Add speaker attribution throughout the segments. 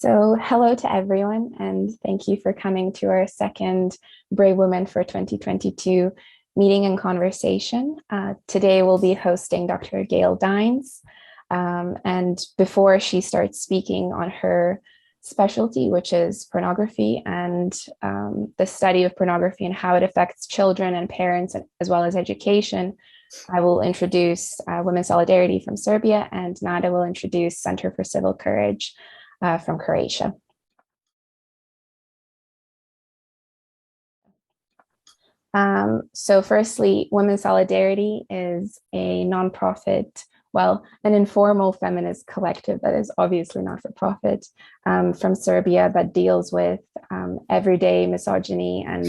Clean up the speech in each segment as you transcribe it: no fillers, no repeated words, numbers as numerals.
Speaker 1: So hello to everyone, and thank you for coming to our second Brave Women for 2022 meeting and conversation. Today we'll be hosting Dr. GAIL Dines, and before she starts speaking on her specialty, which is pornography and the study of pornography and how it affects children and parents, as well as education, I will introduce Women's Solidarity from Serbia, and Nada will introduce Center for Civil Courage from Croatia. So firstly, Women's Solidarity is a nonprofit, well, an informal feminist collective that is obviously not for profit from Serbia that deals with everyday misogyny and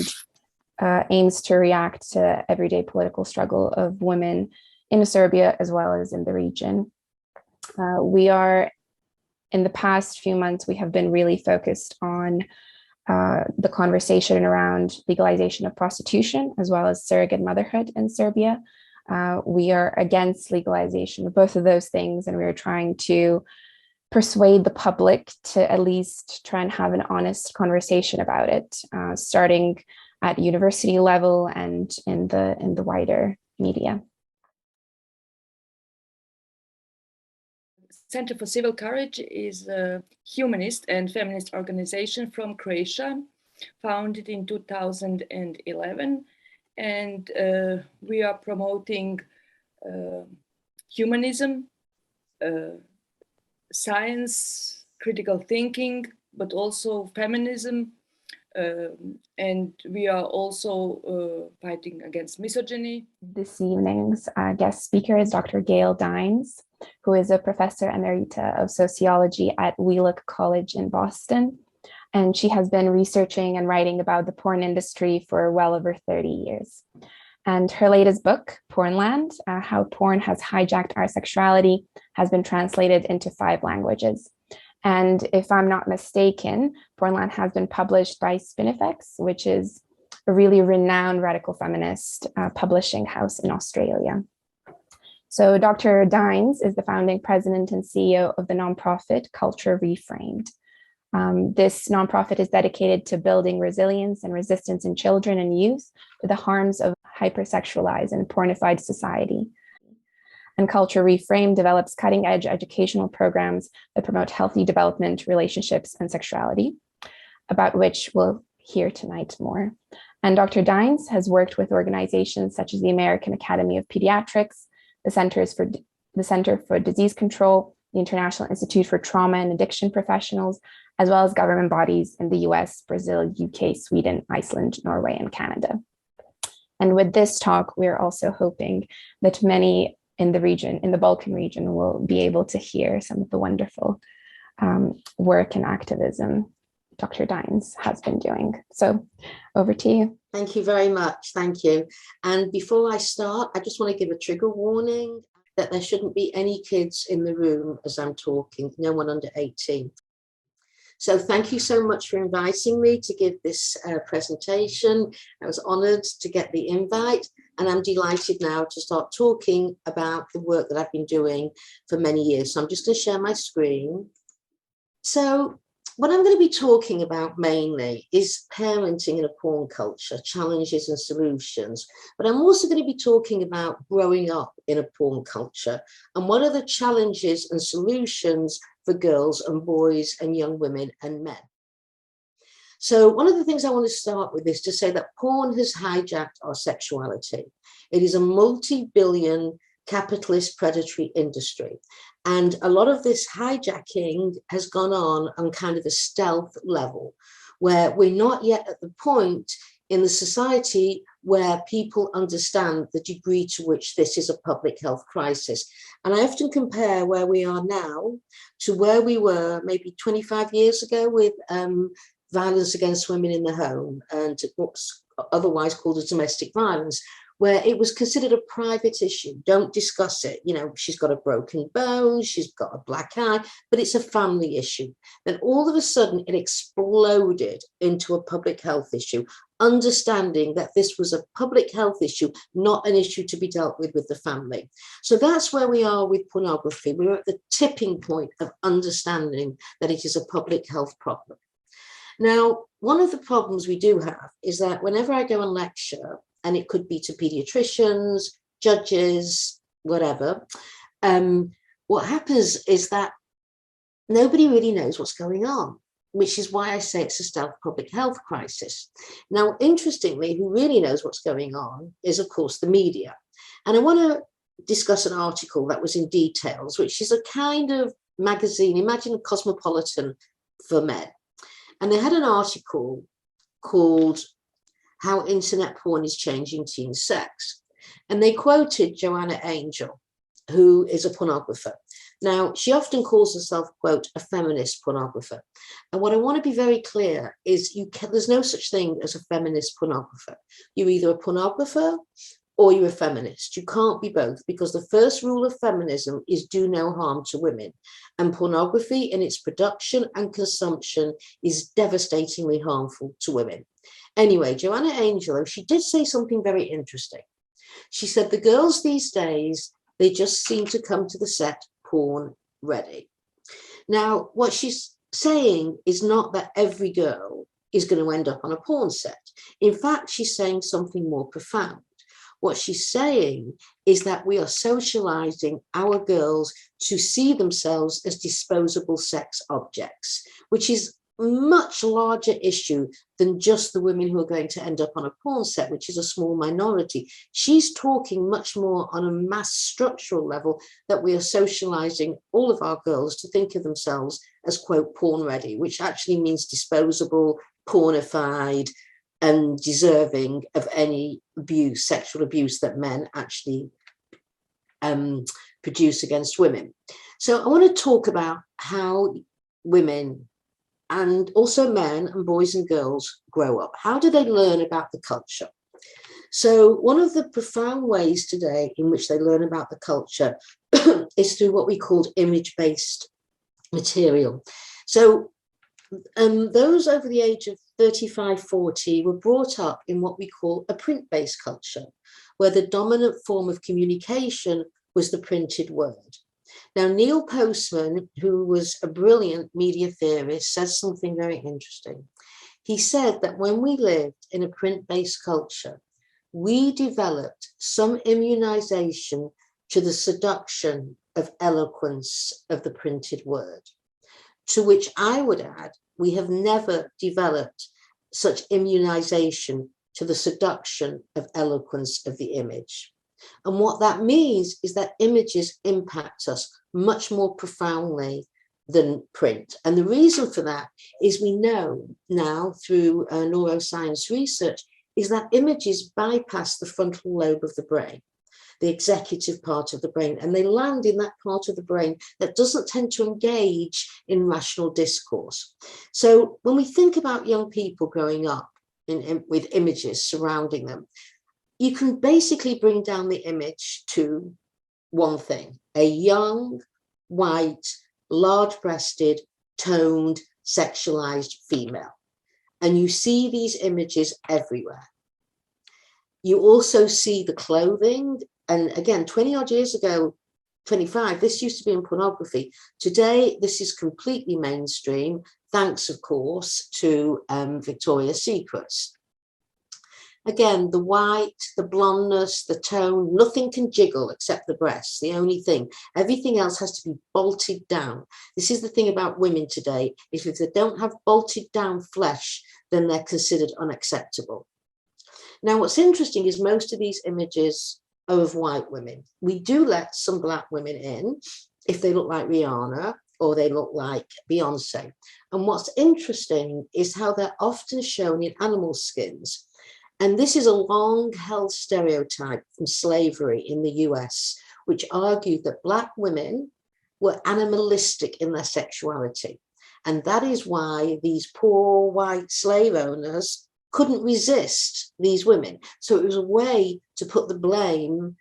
Speaker 1: aims to react to everyday political struggle of women in Serbia as well as in the region. In the past few months, we have been really focused on the conversation around legalization of prostitution, as well as surrogate motherhood in Serbia. We are against legalization of both of those things, and we are trying to persuade the public to at least try and have an honest conversation about it, starting at university level and in the wider media.
Speaker 2: Center for Civil Courage is a humanist and feminist organization from Croatia, founded in 2011. And we are promoting humanism, science, critical thinking, but also feminism. And we are also fighting against misogyny.
Speaker 1: This evening's guest speaker is Dr. GAIL Dines, who is a Professor Emerita of Sociology at Wheelock College in Boston. And she has been researching and writing about the porn industry for well over 30 years. And her latest book, Pornland, How Porn Has Hijacked Our Sexuality, has been translated into 5 languages. And if I'm not mistaken, Pornland has been published by Spinifex, which is a really renowned radical feminist publishing house in Australia. So Dr. Dines is the founding president and CEO of the nonprofit Culture Reframed. This nonprofit is dedicated to building resilience and resistance in children and youth to the harms of hypersexualized and pornified society. And Culture Reframed develops cutting-edge educational programs that promote healthy development, relationships, and sexuality, about which we'll hear tonight more. And Dr. Dines has worked with organizations such as the American Academy of Pediatrics, the Center for Disease Control, the International Institute for Trauma and Addiction Professionals, as well as government bodies in the US, Brazil, UK, Sweden, Iceland, Norway, and Canada. And with this talk, we're also hoping that many in the region, in the Balkan region, will be able to hear some of the wonderful work and activism Dr. Dines has been doing. So over to you.
Speaker 3: Thank you very much. Thank you. And before I start, I just want to give a trigger warning that there shouldn't be any kids in the room as I'm talking, no one under 18. So thank you so much for inviting me to give this presentation. I was honored to get the invite, and I'm delighted now to start talking about the work that I've been doing for many years. So I'm just going to share my screen. So what I'm going to be talking about mainly is parenting in a porn culture, challenges and solutions. But I'm also going to be talking about growing up in a porn culture and what are the challenges and solutions for girls and boys and young women and men. So one of the things I want to start with is to say that porn has hijacked our sexuality. It is a multi-billion capitalist predatory industry. And a lot of this hijacking has gone on kind of a stealth level, where we're not yet at the point in the society where people understand the degree to which this is a public health crisis. And I often compare where we are now to where we were maybe 25 years ago with violence against women in the home and what's otherwise called as domestic violence, where it was considered a private issue. Don't discuss it. You know, she's got a broken bone, she's got a black eye, but it's a family issue. Then all of a sudden it exploded into a public health issue, understanding that this was a public health issue, not an issue to be dealt with the family. So that's where we are with pornography. We're at the tipping point of understanding that it is a public health problem. Now, one of the problems we do have is that whenever I go and lecture, and it could be to pediatricians, judges, whatever, what happens is that nobody really knows what's going on, which is why I say it's a stealth public health crisis. Now, interestingly, who really knows what's going on is, of course, the media. And I want to discuss an article that was in Details, which is a kind of magazine, imagine Cosmopolitan for men. And they had an article called How Internet Porn is Changing Teen Sex. And they quoted Joanna Angel, who is a pornographer. Now, she often calls herself, quote, a feminist pornographer. And what I want to be very clear is there's no such thing as a feminist pornographer. You're either a pornographer or you're a feminist. You can't be both, because the first rule of feminism is do no harm to women. And pornography in its production and consumption is devastatingly harmful to women. Anyway, Joanna Angelo, she did say something very interesting. She said the girls these days, they just seem to come to the set porn ready. Now, what she's saying is not that every girl is going to end up on a porn set. In fact, she's saying something more profound. What she's saying is that we are socializing our girls to see themselves as disposable sex objects, which is a much larger issue than just the women who are going to end up on a porn set, which is a small minority. She's talking much more on a mass structural level, that we are socializing all of our girls to think of themselves as, quote, porn ready, which actually means disposable, pornified, and deserving of any abuse, sexual abuse that men actually produce against women. So I want to talk about how women and also men and boys and girls grow up. How do they learn about the culture? So one of the profound ways today in which they learn about the culture is through what we call image-based material. So those over the age of 35, 40 were brought up in what we call a print-based culture, where the dominant form of communication was the printed word. Now, Neil Postman, who was a brilliant media theorist, says something very interesting. He said that when we lived in a print-based culture, we developed some immunization to the seduction of eloquence of the printed word, to which I would add, we have never developed such immunization to the seduction of eloquence of the image. And what that means is that images impact us much more profoundly than print. And the reason for that is we know now through neuroscience research is that images bypass the frontal lobe of the brain, the executive part of the brain, and they land in that part of the brain that doesn't tend to engage in rational discourse. So when we think about young people growing up with images surrounding them, you can basically bring down the image to one thing: a young, white, large-breasted, toned, sexualized female. And you see these images everywhere. You also see the clothing. And again, 20 odd years ago, 25, this used to be in pornography. Today, this is completely mainstream, thanks, of course, to Victoria's Secrets. Again, the white, the blondness, the tone, nothing can jiggle except the breasts, the only thing. Everything else has to be bolted down. This is the thing about women today, is if they don't have bolted down flesh, then they're considered unacceptable. Now, what's interesting is most of these images are of white women. We do let some black women in if they look like Rihanna or they look like Beyonce. And what's interesting is how they're often shown in animal skins. And this is a long-held stereotype from slavery in the US, which argued that Black women were animalistic in their sexuality. And that is why these poor white slave owners couldn't resist these women. So it was a way to put the blame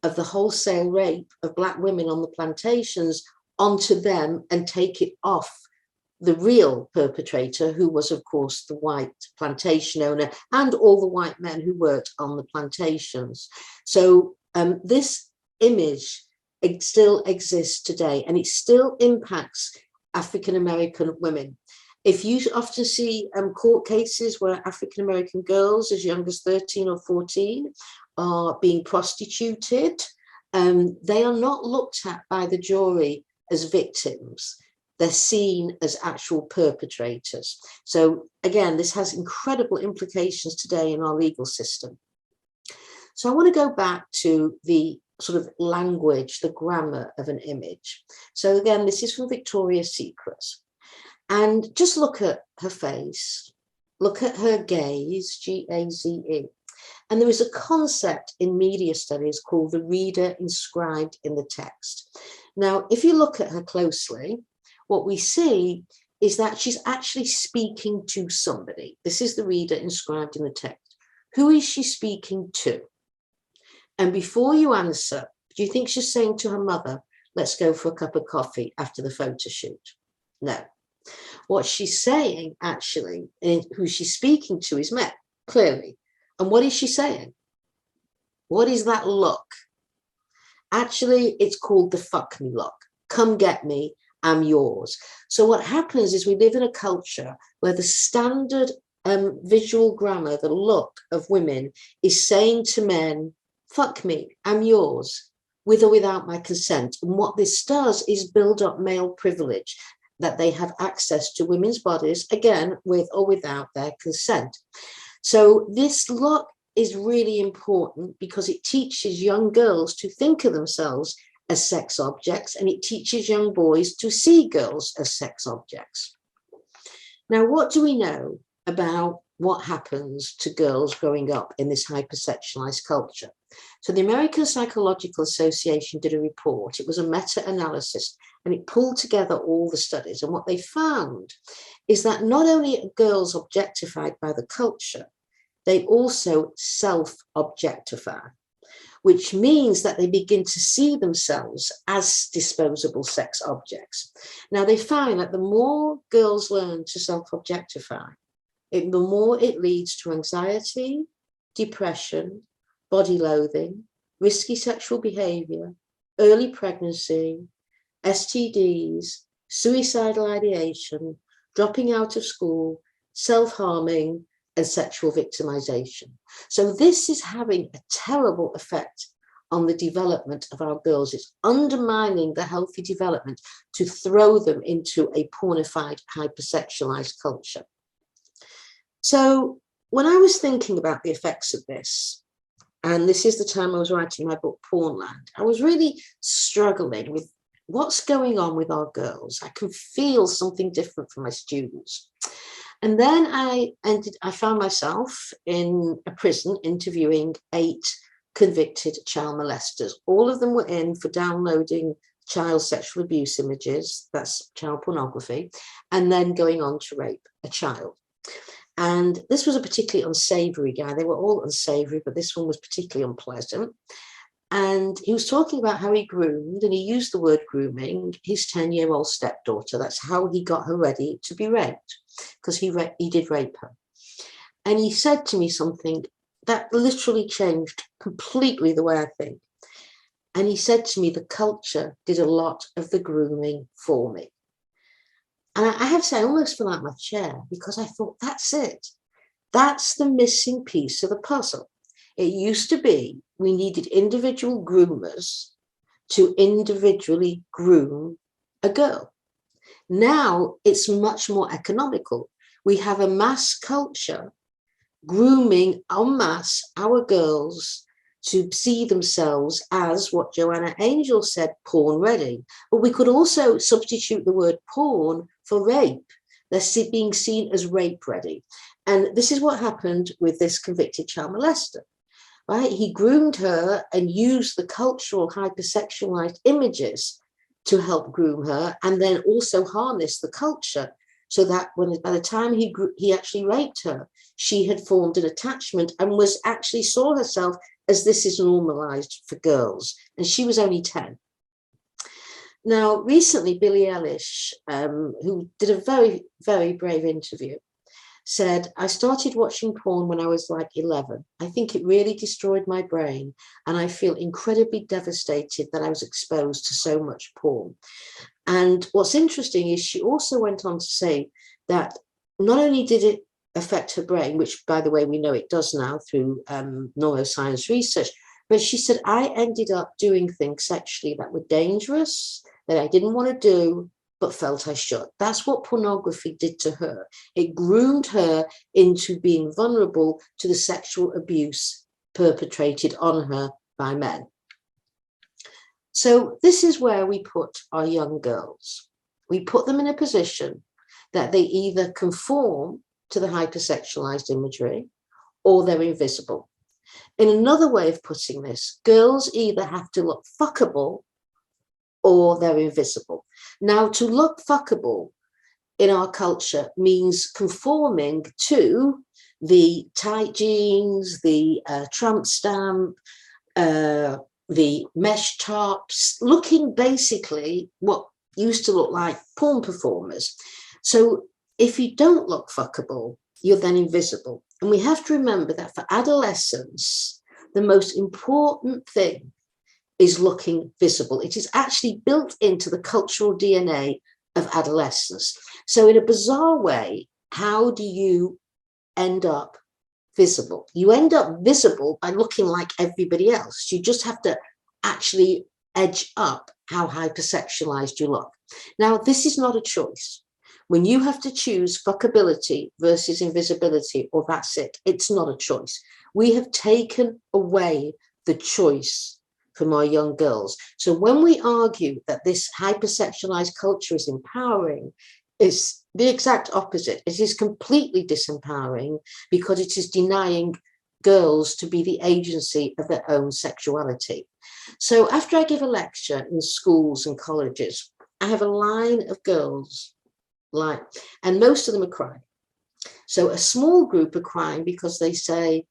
Speaker 3: of the wholesale rape of Black women on the plantations onto them and take it off the real perpetrator, who was, of course, the white plantation owner and all the white men who worked on the plantations. So this image, it still exists today, and it still impacts African-American women. If you often see court cases where African-American girls as young as 13 or 14 are being prostituted, they are not looked at by the jury as victims. They're seen as actual perpetrators. So again, this has incredible implications today in our legal system. So I want to go back to the sort of language, the grammar of an image. So again, this is from Victoria's Secret. And just look at her face, look at her gaze, G-A-Z-E. And there is a concept in media studies called the reader inscribed in the text. Now, if you look at her closely, what we see is that she's actually speaking to somebody. This is the reader inscribed in the text. Who is she speaking to? And before you answer, do you think she's saying to her mother, let's go for a cup of coffee after the photo shoot? No. What she's saying, actually, and who she's speaking to is men, clearly. And what is she saying? What is that look? Actually, it's called the fuck me look. Come get me. I'm yours. So what happens is we live in a culture where the standard visual grammar, the look of women is saying to men, fuck me, I'm yours, with or without my consent. And what this does is build up male privilege, that they have access to women's bodies, again, with or without their consent. So this look is really important because it teaches young girls to think of themselves as sex objects, and it teaches young boys to see girls as sex objects. Now, what do we know about what happens to girls growing up in this hypersexualized culture? So the American Psychological Association did a report. It was a meta-analysis, and it pulled together all the studies. And what they found is that not only are girls objectified by the culture, they also self-objectify, which means that they begin to see themselves as disposable sex objects. Now, they find that the more girls learn to self-objectify, the more it leads to anxiety, depression, body loathing, risky sexual behavior, early pregnancy, STDs, suicidal ideation, dropping out of school, self-harming, and sexual victimization. So this is having a terrible effect on the development of our girls. It's undermining the healthy development to throw them into a pornified, hypersexualized culture. So when I was thinking about the effects of this, and this is the time I was writing my book, Pornland, I was really struggling with what's going on with our girls. I can feel something different from my students. And then I found myself in a prison interviewing 8 convicted child molesters. All of them were in for downloading child sexual abuse images, that's child pornography, and then going on to rape a child. And this was a particularly unsavory guy. They were all unsavory, but this one was particularly unpleasant. And he was talking about how he groomed, and he used the word grooming, his 10-year-old stepdaughter. That's how he got her ready to be raped, because he did rape her. And he said to me something that literally changed completely the way I think. And he said to me, the culture did a lot of the grooming for me. And I have to say, I almost fell out of my chair, because I thought, that's it. That's the missing piece of the puzzle. It used to be we needed individual groomers to individually groom a girl. Now it's much more economical. We have a mass culture grooming en masse our girls to see themselves as what Joanna Angel said, porn ready. But we could also substitute the word porn for rape. They're being seen as rape ready. And this is what happened with this convicted child molester. Right? He groomed her and used the cultural hypersexualized images to help groom her, and then also harness the culture so that by the time he actually raped her, she had formed an attachment and was actually saw herself as this is normalized for girls. And she was only 10. Now, recently, Billie Eilish, who did a very, very brave interview, said, I started watching porn when I was like 11. I think it really destroyed my brain, and I feel incredibly devastated that I was exposed to so much porn. And what's interesting is she also went on to say that not only did it affect her brain, which, by the way, we know it does now through neuroscience research, but she said, I ended up doing things sexually that were dangerous, that I didn't want to do, but felt I should. That's what pornography did to her. It groomed her into being vulnerable to the sexual abuse perpetrated on her by men. So this is where we put our young girls. We put them in a position that they either conform to the hypersexualized imagery or they're invisible. In another way of putting this, girls either have to look fuckable or they're invisible. Now, to look fuckable in our culture means conforming to the tight jeans, the tramp stamp, the mesh tops, looking basically what used to look like porn performers. So if you don't look fuckable, you're then invisible. And we have to remember that for adolescents, the most important thing is looking visible. It is actually built into the cultural DNA of adolescence. So in a bizarre way, how do you end up visible? You end up visible by looking like everybody else. You just have to actually edge up how hypersexualized you look. Now, this is not a choice. When you have to choose fuckability versus invisibility, or that's it, it's not a choice. We have taken away the choice from our young girls. So when we argue that this hypersexualized culture is empowering, it's the exact opposite. It is completely disempowering because it is denying girls to be the agency of their own sexuality. So after I give a lecture in schools and colleges, I have a line of girls, and most of them are crying. So a small group are crying because they say,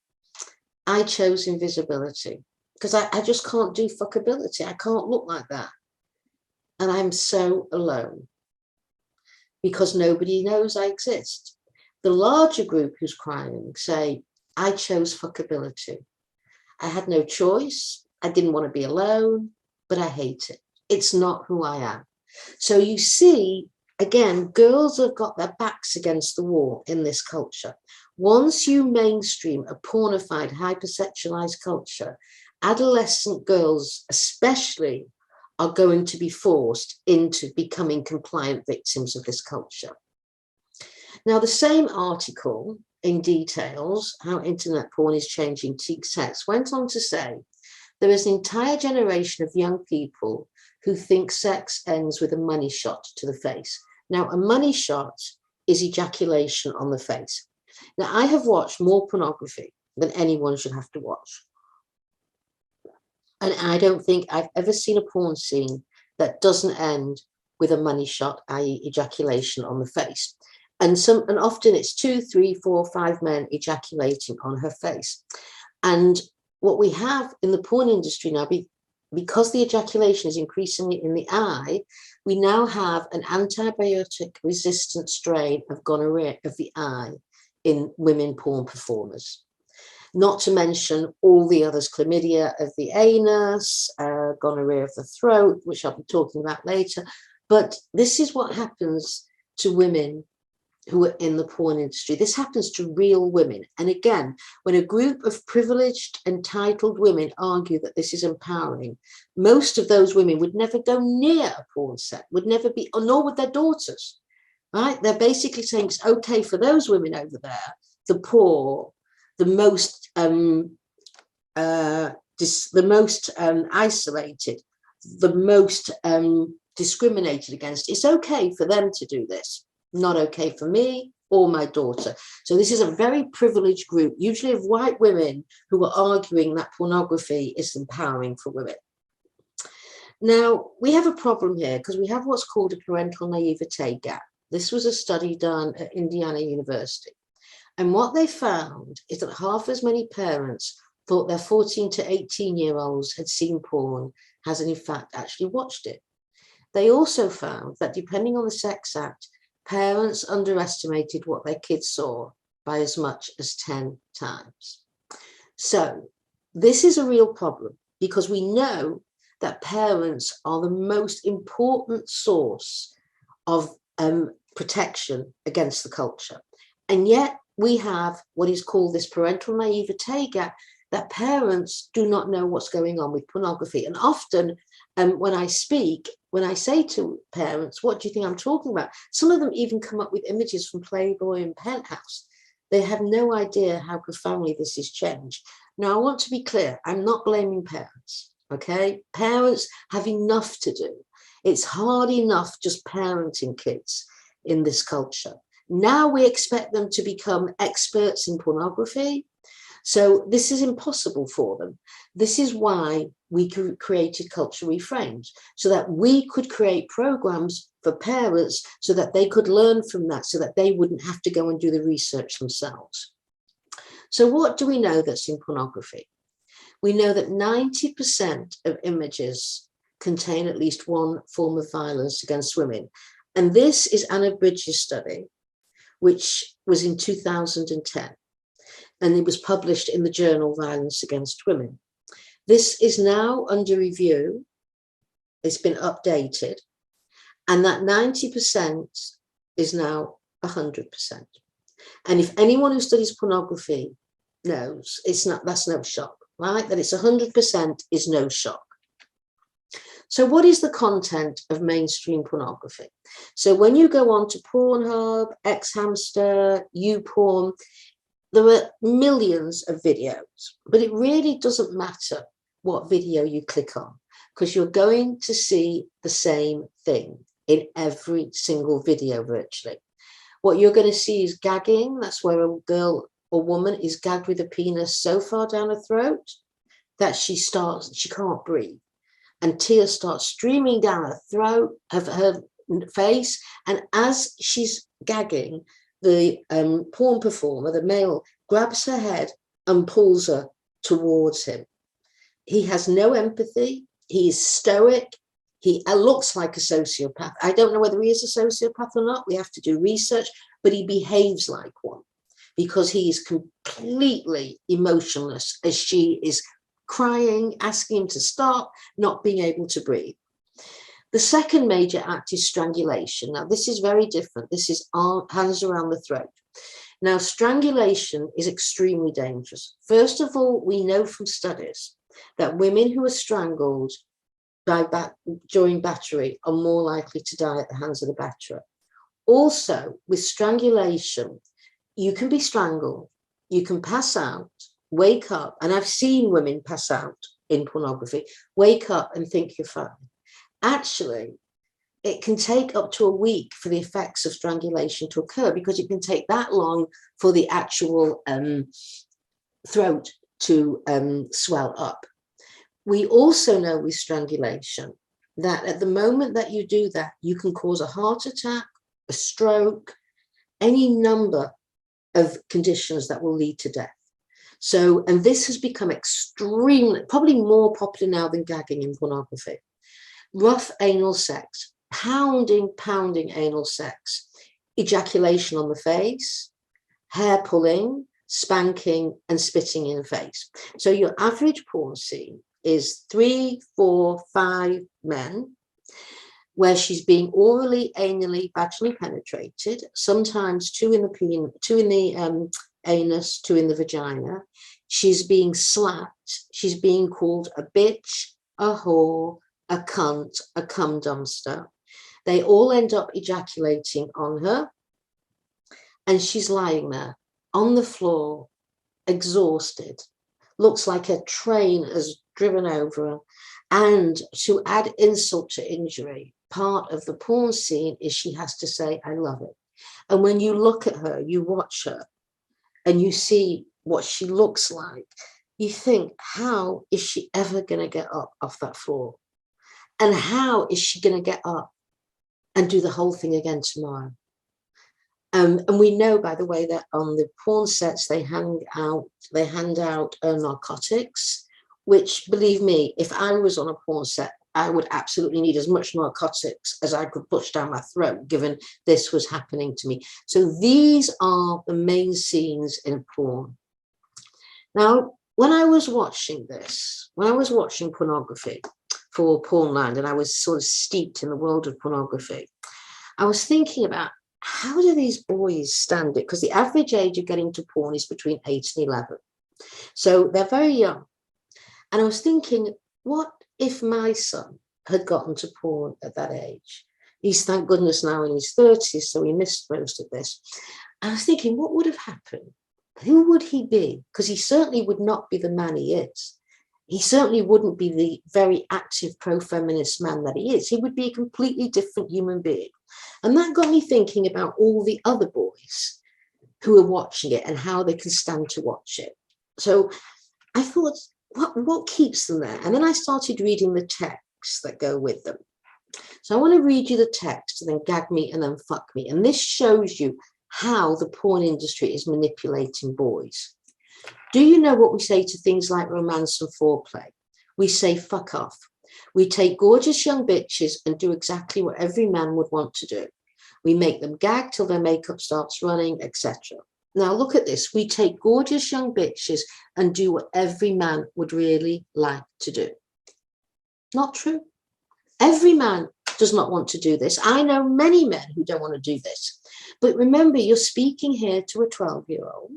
Speaker 3: I chose invisibility because I just can't do fuckability. I can't look like that. And I'm so alone because nobody knows I exist. The larger group who's crying say, I chose fuckability. I had no choice. I didn't want to be alone, but I hate it. It's not who I am. So you see, again, girls have got their backs against the wall in this culture. Once you mainstream a pornified, hypersexualized culture, adolescent girls especially are going to be forced into becoming compliant victims of this culture. Now, the same article in Details, How Internet Porn is Changing Teen Sex, went on to say, there is an entire generation of young people who think sex ends with a money shot to the face. Now, a money shot is ejaculation on the face. Now, I have watched more pornography than anyone should have to watch. And I don't think I've ever seen a porn scene that doesn't end with a money shot, i.e. ejaculation on the face. And often it's 2, 3, 4, 5 men ejaculating on her face. And what we have in the porn industry now, because the ejaculation is increasingly in the eye, we now have an antibiotic resistant strain of gonorrhea of the eye in women porn performers. Not to mention all the others, chlamydia of the anus, gonorrhea of the throat, which I'll be talking about later. But this is what happens to women who are in the porn industry. This happens to real women. And again, when a group of privileged, entitled women argue that this is empowering, most of those women would never go near a porn set, would never be, or nor would their daughters, right? They're basically saying it's okay for those women over there, the poor, the most isolated, the most discriminated against. It's okay for them to do this. Not okay for me or my daughter. So this is a very privileged group, usually of white women, who are arguing that pornography is empowering for women. Now, we have a problem here because we have what's called a parental naivete gap. This was a study done at Indiana University. And what they found is that half as many parents thought their 14 to 18-year-olds had seen porn as in fact actually watched it. They also found that depending on the sex act, parents underestimated what their kids saw by as much as 10 times. So this is a real problem because we know that parents are the most important source of protection against the culture. And yet we have what is called this parental naivete gap, that parents do not know what's going on with pornography. And often when I say to parents, what do you think I'm talking about? Some of them even come up with images from Playboy and Penthouse. They have no idea how profoundly this has changed. Now, I want to be clear, I'm not blaming parents, okay? Parents have enough to do. It's hard enough just parenting kids in this culture. Now we expect them to become experts in pornography. So this is impossible for them. This is why we created Culture Reframed, so that we could create programs for parents so that they could learn from that, so that they wouldn't have to go and do the research themselves. So what do we know that's in pornography? We know that 90% of images contain at least one form of violence against women. And this is Anna Bridges' study, which was in 2010. And it was published in the journal Violence Against Women. This is now under review. It's been updated. And that 90% is now 100%. And if anyone who studies pornography knows, that's no shock, right? That it's 100% is no shock. So what is the content of mainstream pornography? So when you go on to Pornhub, Xhamster, YouPorn, there are millions of videos, but it really doesn't matter what video you click on, because you're going to see the same thing in every single video virtually. What you're going to see is gagging. That's where a girl or woman is gagged with a penis so far down her throat that she can't breathe. And tears start streaming down her throat, of her face. And as she's gagging, the porn performer, the male, grabs her head and pulls her towards him. He has no empathy. He is stoic. He looks like a sociopath. I don't know whether he is a sociopath or not. We have to do research, but he behaves like one because he is completely emotionless as she is crying, asking him to stop, not being able to breathe. The second major act is strangulation. Now, this is very different. This is hands around the throat. Now, strangulation is extremely dangerous. First of all, we know from studies that women who are strangled during battery are more likely to die at the hands of the batterer. Also, with strangulation, you can be strangled, you can pass out, wake up, and I've seen women pass out in pornography, wake up and think you're fine. Actually, it can take up to a week for the effects of strangulation to occur, because it can take that long for the actual throat to swell up. We also know with strangulation that at the moment that you do that, you can cause a heart attack, a stroke, any number of conditions that will lead to death. So, and this has become extremely, probably more popular now than gagging in pornography. Rough anal sex, pounding anal sex, ejaculation on the face, hair pulling, spanking, and spitting in the face. So your average porn scene is 3, 4, 5 men, where she's being orally, anally, vaginally penetrated, sometimes 2 in the anus, 2 in the vagina. She's being slapped. She's being called a bitch, a whore, a cunt, a cum dumpster. They all end up ejaculating on her, and she's lying there on the floor, exhausted. Looks like a train has driven over her. And to add insult to injury, part of the porn scene is she has to say, I love it. And when you look at her, you watch her, and you see what she looks like, you think, how is she ever going to get up off that floor? And how is she going to get up and do the whole thing again tomorrow? And we know, by the way, that on the porn sets, they hand out narcotics, which, believe me, if I was on a porn set, I would absolutely need as much narcotics as I could push down my throat, given this was happening to me. So these are the main scenes in porn. Now, when I was watching this, when I was watching pornography for Pornland, and I was sort of steeped in the world of pornography, I was thinking about, how do these boys stand it? Because the average age of getting to porn is between 8 and 11. So they're very young. And I was thinking, what if my son had gotten to porn at that age? He's, thank goodness, now in his 30s, so he missed most of this. I was thinking, what would have happened? Who would he be? Because he certainly would not be the man he is. He certainly wouldn't be the very active pro-feminist man that he is. He would be a completely different human being. And that got me thinking about all the other boys who are watching it and how they can stand to watch it. So I thought, what keeps them there? And then I started reading the texts that go with them. So I want to read you the text and then gag me and then fuck me. And this shows you how the porn industry is manipulating boys. Do you know what we say to things like romance and foreplay? We say, fuck off. We take gorgeous young bitches and do exactly what every man would want to do. We make them gag till their makeup starts running, etc. Now look at this. We take gorgeous young bitches and do what every man would really like to do. Not true. Every man does not want to do this. I know many men who don't want to do this. But remember, you're speaking here to a 12-year-old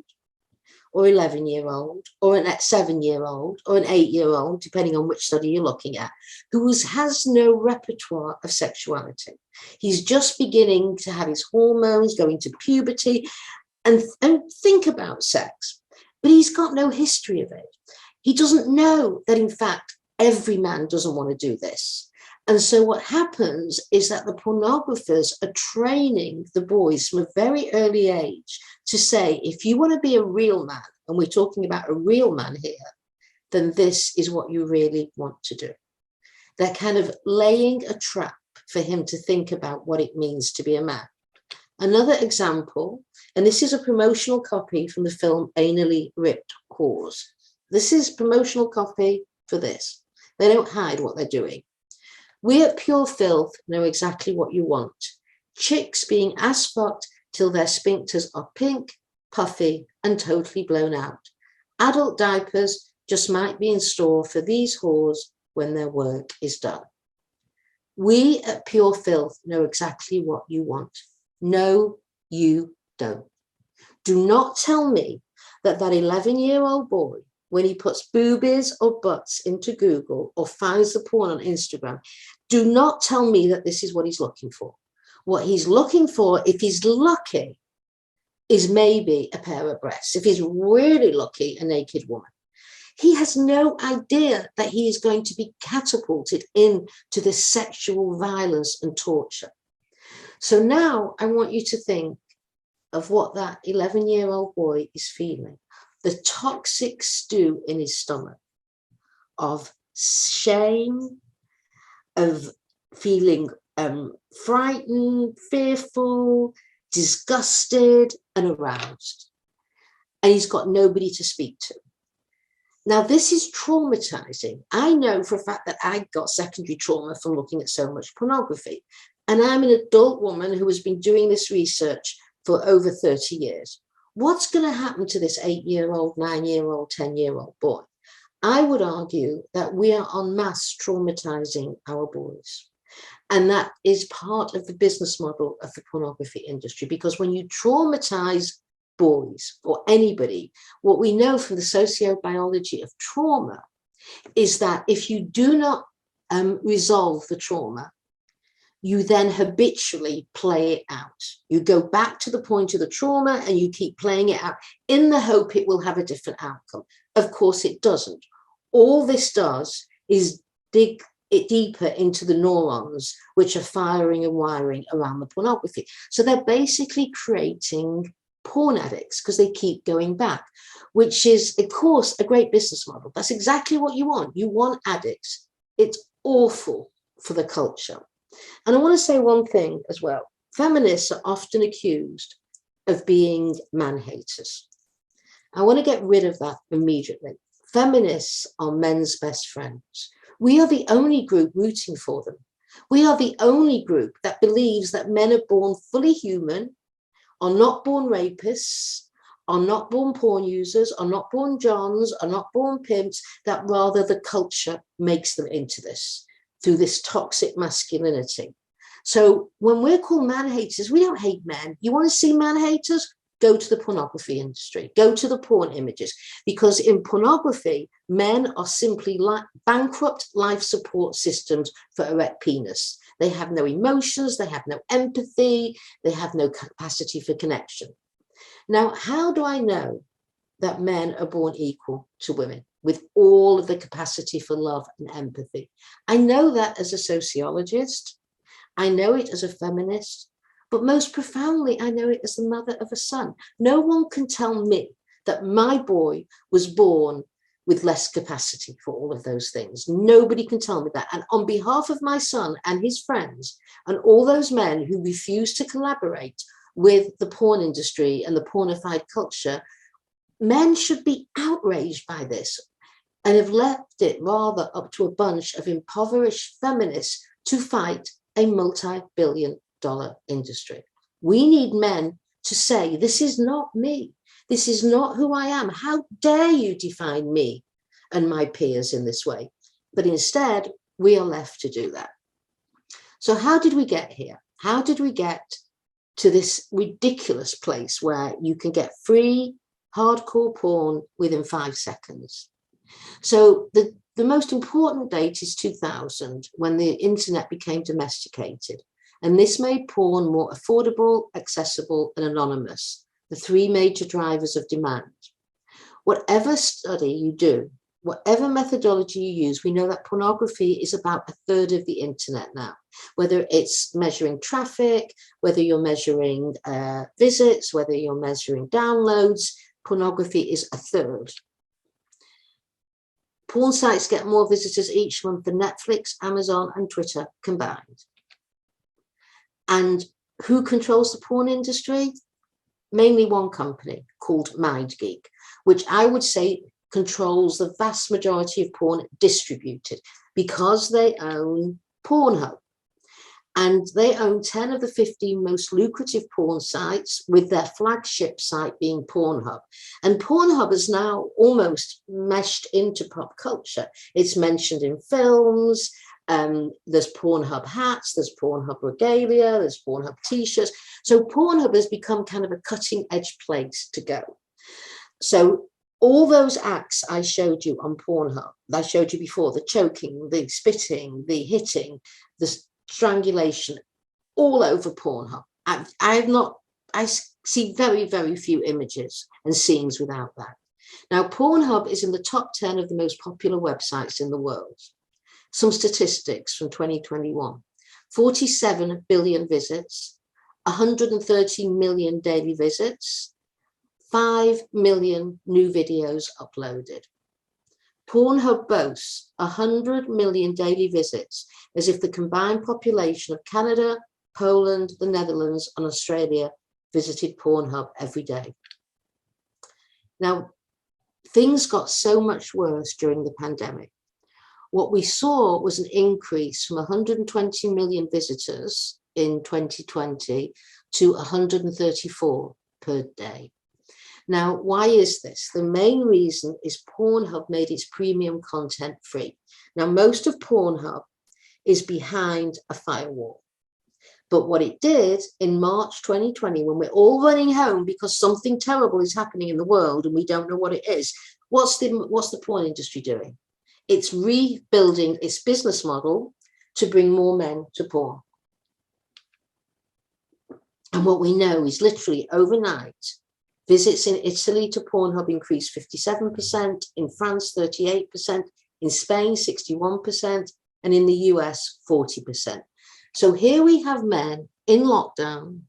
Speaker 3: or 11-year-old or an 7-year-old or an 8-year-old, depending on which study you're looking at, who has no repertoire of sexuality. He's just beginning to have his hormones, going to puberty, and think about sex. But he's got no history of it. He doesn't know that, in fact, every man doesn't want to do this. And so what happens is that the pornographers are training the boys from a very early age to say, if you want to be a real man, and we're talking about a real man here, then this is what you really want to do. They're kind of laying a trap for him to think about what it means to be a man. Another example, and this is a promotional copy from the film Anally Ripped Whores. This is promotional copy for this. They don't hide what they're doing. We at Pure Filth know exactly what you want. Chicks being ass fucked till their sphincters are pink, puffy, and totally blown out. Adult diapers just might be in store for these whores when their work is done. We at Pure Filth know exactly what you want. No, you don't. Do not tell me that 11-year-old boy, when he puts boobies or butts into Google or finds the porn on Instagram, do not tell me that this is what he's looking for. What he's looking for, if he's lucky, is maybe a pair of breasts. If he's really lucky, a naked woman. He has no idea that he is going to be catapulted into this sexual violence and torture. So now I want you to think of what that 11-year-old boy is feeling. The toxic stew in his stomach of shame, of feeling frightened, fearful, disgusted, and aroused. And he's got nobody to speak to. Now, this is traumatizing. I know for a fact that I got secondary trauma from looking at so much pornography. And I'm an adult woman who has been doing this research for over 30 years. What's going to happen to this 8-year-old, 9-year-old, 10-year-old boy? I would argue that we are en masse traumatizing our boys. And that is part of the business model of the pornography industry, because when you traumatize boys or anybody, what we know from the sociobiology of trauma is that if you do not resolve the trauma, you then habitually play it out. You go back to the point of the trauma and you keep playing it out in the hope it will have a different outcome. Of course, it doesn't. All this does is dig it deeper into the neurons, which are firing and wiring around the pornography. So they're basically creating porn addicts because they keep going back, which is, of course, a great business model. That's exactly what you want. You want addicts. It's awful for the culture. And I want to say one thing as well. Feminists are often accused of being man-haters. I want to get rid of that immediately. Feminists are men's best friends. We are the only group rooting for them. We are the only group that believes that men are born fully human, are not born rapists, are not born porn users, are not born Johns, are not born pimps, that rather the culture makes them into this through this toxic masculinity. So when we're called man-haters, we don't hate men. You want to see man-haters? Go to the pornography industry, go to the porn images, because in pornography, men are simply bankrupt life support systems for erect penis. They have no emotions, they have no empathy, they have no capacity for connection. Now, how do I know that men are born equal to women with all of the capacity for love and empathy? I know that as a sociologist, I know it as a feminist, but most profoundly, I know it as the mother of a son. No one can tell me that my boy was born with less capacity for all of those things. Nobody can tell me that. And on behalf of my son and his friends and all those men who refuse to collaborate with the porn industry and the pornified culture, men should be outraged by this and have left it rather up to a bunch of impoverished feminists to fight a multi-billion-dollar industry. We need men to say, this is not me. This is not who I am. How dare you define me and my peers in this way? But instead, we are left to do that. So how did we get here? How did we get to this ridiculous place where you can get free, hardcore porn within 5 seconds? So the most important date is 2000, when the internet became domesticated. And this made porn more affordable, accessible, and anonymous, the 3 major drivers of demand. Whatever study you do, whatever methodology you use, we know that pornography is about 1/3 of the internet now, whether it's measuring traffic, whether you're measuring visits, whether you're measuring downloads, pornography is 1/3. Porn sites get more visitors each month than Netflix, Amazon, and Twitter combined. And who controls the porn industry? Mainly one company called MindGeek, which I would say controls the vast majority of porn distributed, because they own Pornhub. And they own 10 of the 15 most lucrative porn sites, with their flagship site being Pornhub. And Pornhub is now almost meshed into pop culture. It's mentioned in films. There's Pornhub hats, there's Pornhub regalia, there's Pornhub t-shirts. So Pornhub has become kind of a cutting edge place to go. So all those acts I showed you on Pornhub, I showed you before, the choking, the spitting, the hitting, the strangulation, all over Pornhub. I see very, very few images and scenes without that. Now, Pornhub is in the top 10 of the most popular websites in the world. Some statistics from 2021, 47 billion visits, 130 million daily visits, 5 million new videos uploaded. Pornhub boasts 100 million daily visits, as if the combined population of Canada, Poland, the Netherlands, and Australia visited Pornhub every day. Now, things got so much worse during the pandemic. What we saw was an increase from 120 million visitors in 2020 to 134 per day. Now, why is this? The main reason is Pornhub made its premium content free. Now, most of Pornhub is behind a firewall. But what it did in March 2020, when we're all running home because something terrible is happening in the world and we don't know what it is, what's the porn industry doing? It's rebuilding its business model to bring more men to porn. And what we know is literally overnight, visits in Italy to Pornhub increased 57%, in France 38%, in Spain 61%, and in the US 40%. So here we have men in lockdown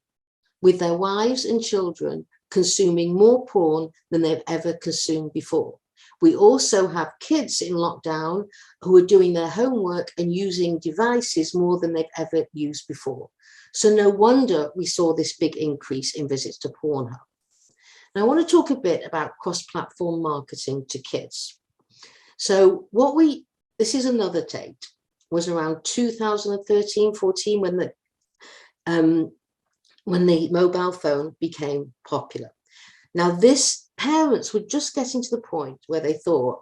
Speaker 3: with their wives and children consuming more porn than they've ever consumed before. We also have kids in lockdown who are doing their homework and using devices more than they've ever used before. So no wonder we saw this big increase in visits to Pornhub. Now I want to talk a bit about cross-platform marketing to kids. So this is another date, was around 2013-14 when the mobile phone became popular. Now parents were just getting to the point where they thought,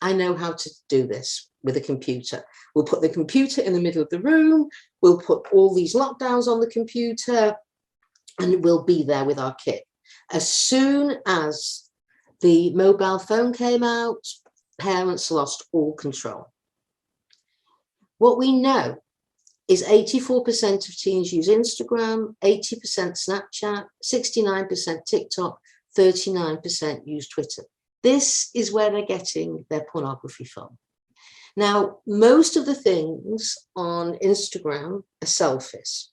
Speaker 3: I know how to do this with a computer. We'll put the computer in the middle of the room. We'll put all these lockdowns on the computer and we'll be there with our kid. As soon as the mobile phone came out, parents lost all control. What we know is 84% of teens use Instagram, 80% Snapchat, 69% TikTok, 39% use Twitter. This is where they're getting their pornography from. Now, most of the things on Instagram are selfies,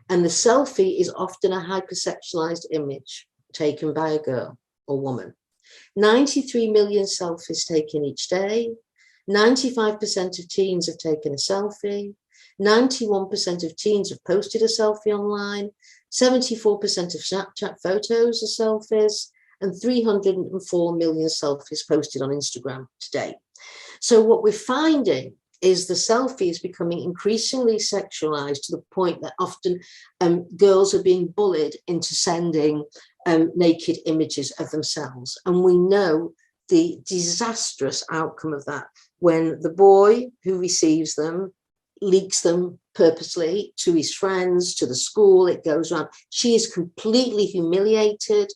Speaker 3: and the selfie is often a hypersexualized image taken by a girl or woman. 93 million selfies taken each day. 95% of teens have taken a selfie. 91% of teens have posted a selfie online. 74% of Snapchat photos are selfies, and 304 million selfies posted on Instagram today. So what we're finding is the selfie is becoming increasingly sexualized to the point that often girls are being bullied into sending naked images of themselves. And we know the disastrous outcome of that when the boy who receives them leaks them purposely to his friends, to the school, it goes around. She is completely humiliated,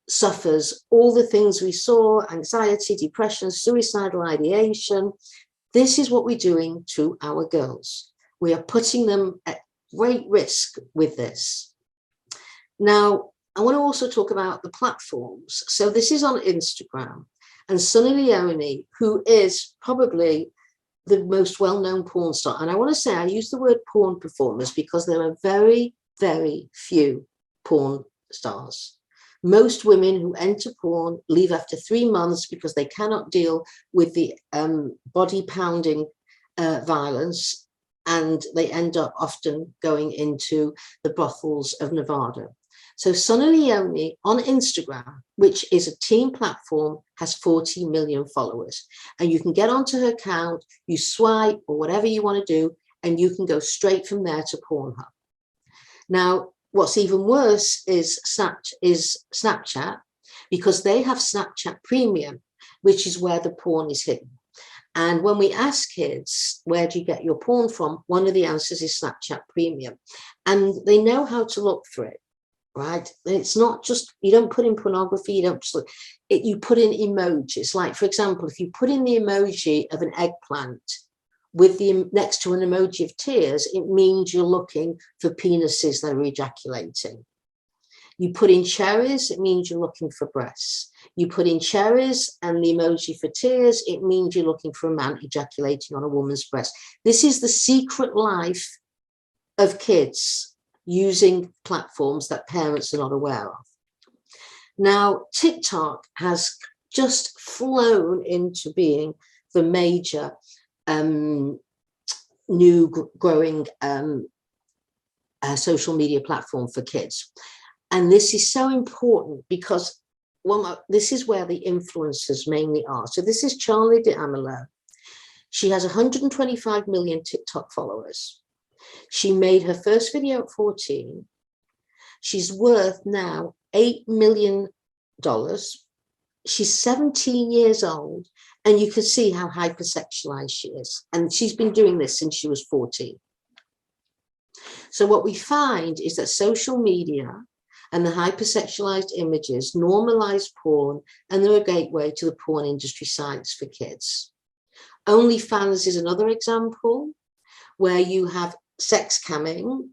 Speaker 3: suffers all the things we saw, anxiety, depression, suicidal ideation. This is what we're doing to our girls. We are putting them at great risk with this. Now, I want to also talk about the platforms. So this is on Instagram, and Sunny Leone, who is probably the most well-known porn star. And I want to say, I use the word porn performers because there are very, very few porn stars. Most women who enter porn leave after 3 months because they cannot deal with the body pounding violence, and they end up often going into the brothels of Nevada. So Sunny Leone on Instagram, which is a teen platform, has 40 million followers. And you can get onto her account, you swipe or whatever you want to do, and you can go straight from there to Pornhub. Now, what's even worse is Snapchat, because they have Snapchat Premium, which is where the porn is hidden. And when we ask kids, where do you get your porn from? One of the answers is Snapchat Premium. And they know how to look for it, right? It's not just, you don't put in pornography, you don't just look, you put in emojis. Like, for example, if you put in the emoji of an eggplant with the next to an emoji of tears, it means you're looking for penises that are ejaculating. You put in cherries, it means you're looking for breasts. You put in cherries and the emoji for tears, it means you're looking for a man ejaculating on a woman's breast. This is the secret life of kids using platforms that parents are not aware of. Now, TikTok has just flown into being the major new growing social media platform for kids. And this is so important because this is where the influencers mainly are. So this is Charlie D'Amelio. She has 125 million TikTok followers. She made her first video at 14. She's worth now $8 million. She's 17 years old, and you can see how hypersexualized she is. And she's been doing this since she was 14. So what we find is that social media and the hypersexualized images normalize porn, and they're a gateway to the porn industry sites for kids. OnlyFans is another example where you have sex camming,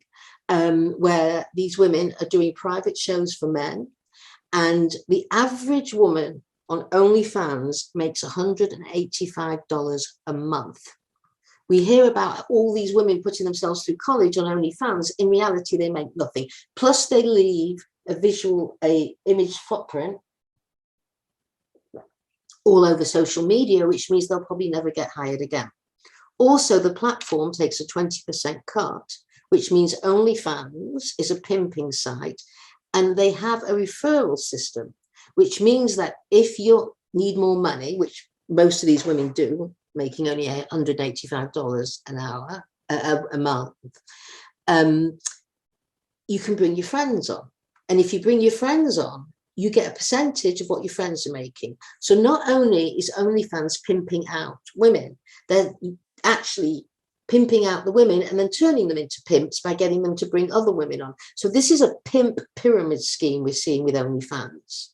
Speaker 3: where these women are doing private shows for men. And the average woman on OnlyFans makes $185 a month. We hear about all these women putting themselves through college on OnlyFans. In reality, they make nothing. Plus, they leave a image footprint all over social media, which means they'll probably never get hired again. Also, the platform takes a 20% cut which means OnlyFans is a pimping site, and they have a referral system, which means that if you need more money, which most of these women do, making only $185 an hour, a month, you can bring your friends on. And if you bring your friends on, you get a percentage of what your friends are making. So not only is OnlyFans pimping out women, they're actually pimping out the women and then turning them into pimps by getting them to bring other women on. So this is a pimp pyramid scheme we're seeing with OnlyFans.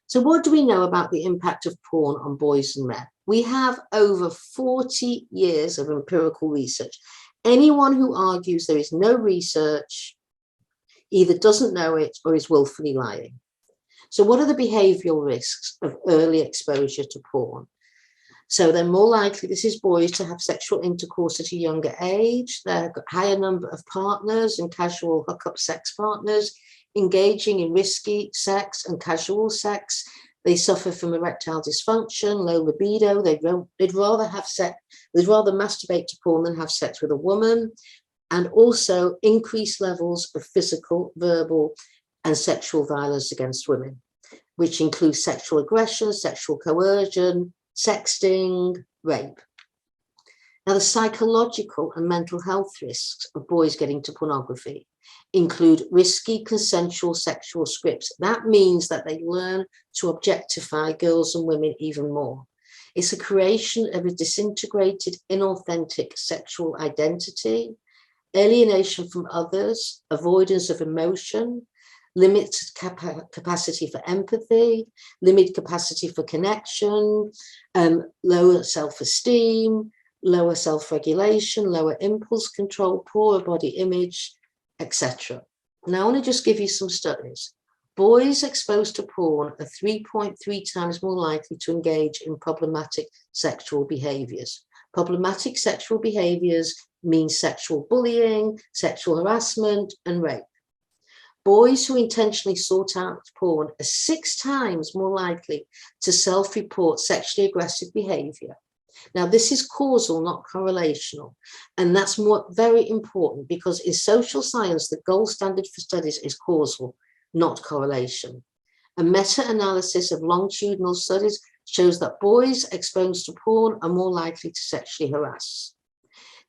Speaker 3: So what do we know about the impact of porn on boys and men? We have over 40 years of empirical research. Anyone who argues there is no research either doesn't know it or is willfully lying. So what are the behavioral risks of early exposure to porn? So they're more likely, this is boys, to have sexual intercourse at a younger age. They've got a higher number of partners and casual hookup sex partners, engaging in risky sex and casual sex. They suffer from erectile dysfunction, low libido. They'd rather have sex, they'd rather masturbate to porn than have sex with a woman. And also increased levels of physical, verbal, and sexual violence against women, which includes sexual aggression, sexual coercion, sexting, rape. Now, the psychological and mental health risks of boys getting to pornography include risky consensual sexual scripts. That means that they learn to objectify girls and women even more. It's a creation of a disintegrated, inauthentic sexual identity, alienation from others, avoidance of emotion, limited capacity for empathy, limited capacity for connection, lower self-esteem, lower self-regulation, lower impulse control, poorer body image, etc. Now, I want to just give you some studies. Boys exposed to porn are 3.3 times more likely to engage in problematic sexual behaviors. Problematic sexual behaviors means sexual bullying, sexual harassment, and rape. Boys who intentionally sought out porn are 6 times more likely to self-report sexually aggressive behavior. Now, this is causal, not correlational. And that's very important, because in social science, the gold standard for studies is causal, not correlation. A meta-analysis of longitudinal studies shows that boys exposed to porn are more likely to sexually harass.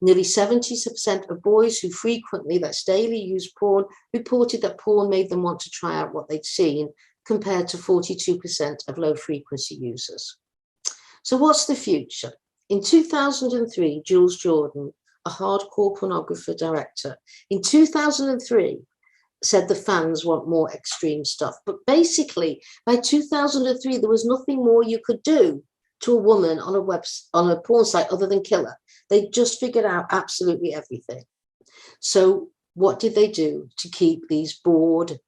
Speaker 3: Nearly 70% of boys who frequently, that's daily, use porn reported that porn made them want to try out what they'd seen, compared to 42% of low-frequency users. So what's the future? In 2003, Jules Jordan, a hardcore pornographer director, in 2003, said the fans want more extreme stuff. But basically, by 2003, there was nothing more you could do to a woman on a porn site other than kill her. They just figured out absolutely everything. So what did they do to keep these bored,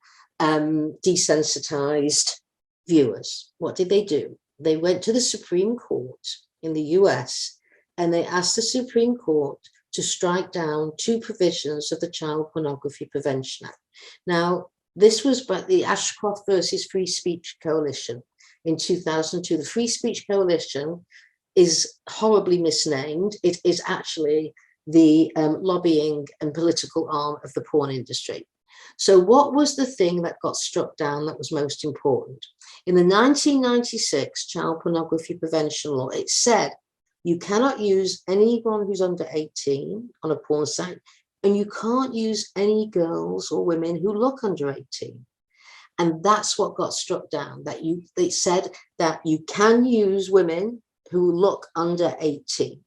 Speaker 3: desensitized viewers? What did they do? They went to the Supreme Court in the US, and they asked the Supreme Court to strike down 2 provisions of the Child Pornography Prevention Act. Now, this was by the Ashcroft versus Free Speech Coalition in 2002. The Free Speech Coalition is horribly misnamed. It is actually the lobbying and political arm of the porn industry. So what was the thing that got struck down that was most important? In the 1996 Child Pornography Prevention Law, it said you cannot use anyone who's under 18 on a porn site, and you can't use any girls or women who look under 18. And that's what got struck down, that they said that you can use women who look under 18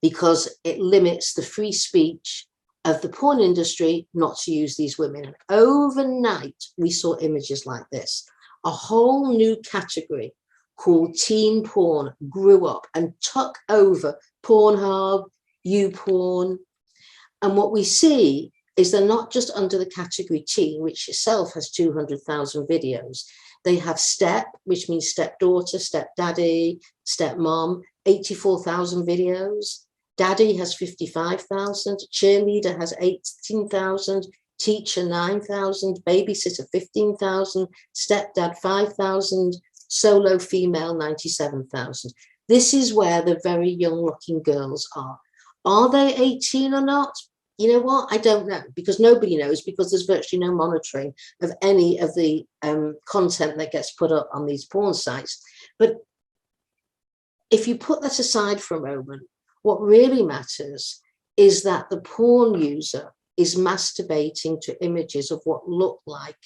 Speaker 3: because it limits the free speech of the porn industry not to use these women. And overnight, we saw images like this. A whole new category called teen porn grew up and took over Pornhub, YouPorn. And what we see is they're not just under the category teen, which itself has 200,000 videos. They have step, which means stepdaughter, stepdaddy, stepmom, 84,000 videos. Daddy has 55,000, cheerleader has 18,000, teacher 9,000, babysitter 15,000, stepdad 5,000, solo female 97,000. This is where the very young looking girls are. Are they 18 or not? You know what? I don't know, because nobody knows, because there's virtually no monitoring of any of the content that gets put up on these porn sites. But if you put that aside for a moment, what really matters is that the porn user is masturbating to images of what look like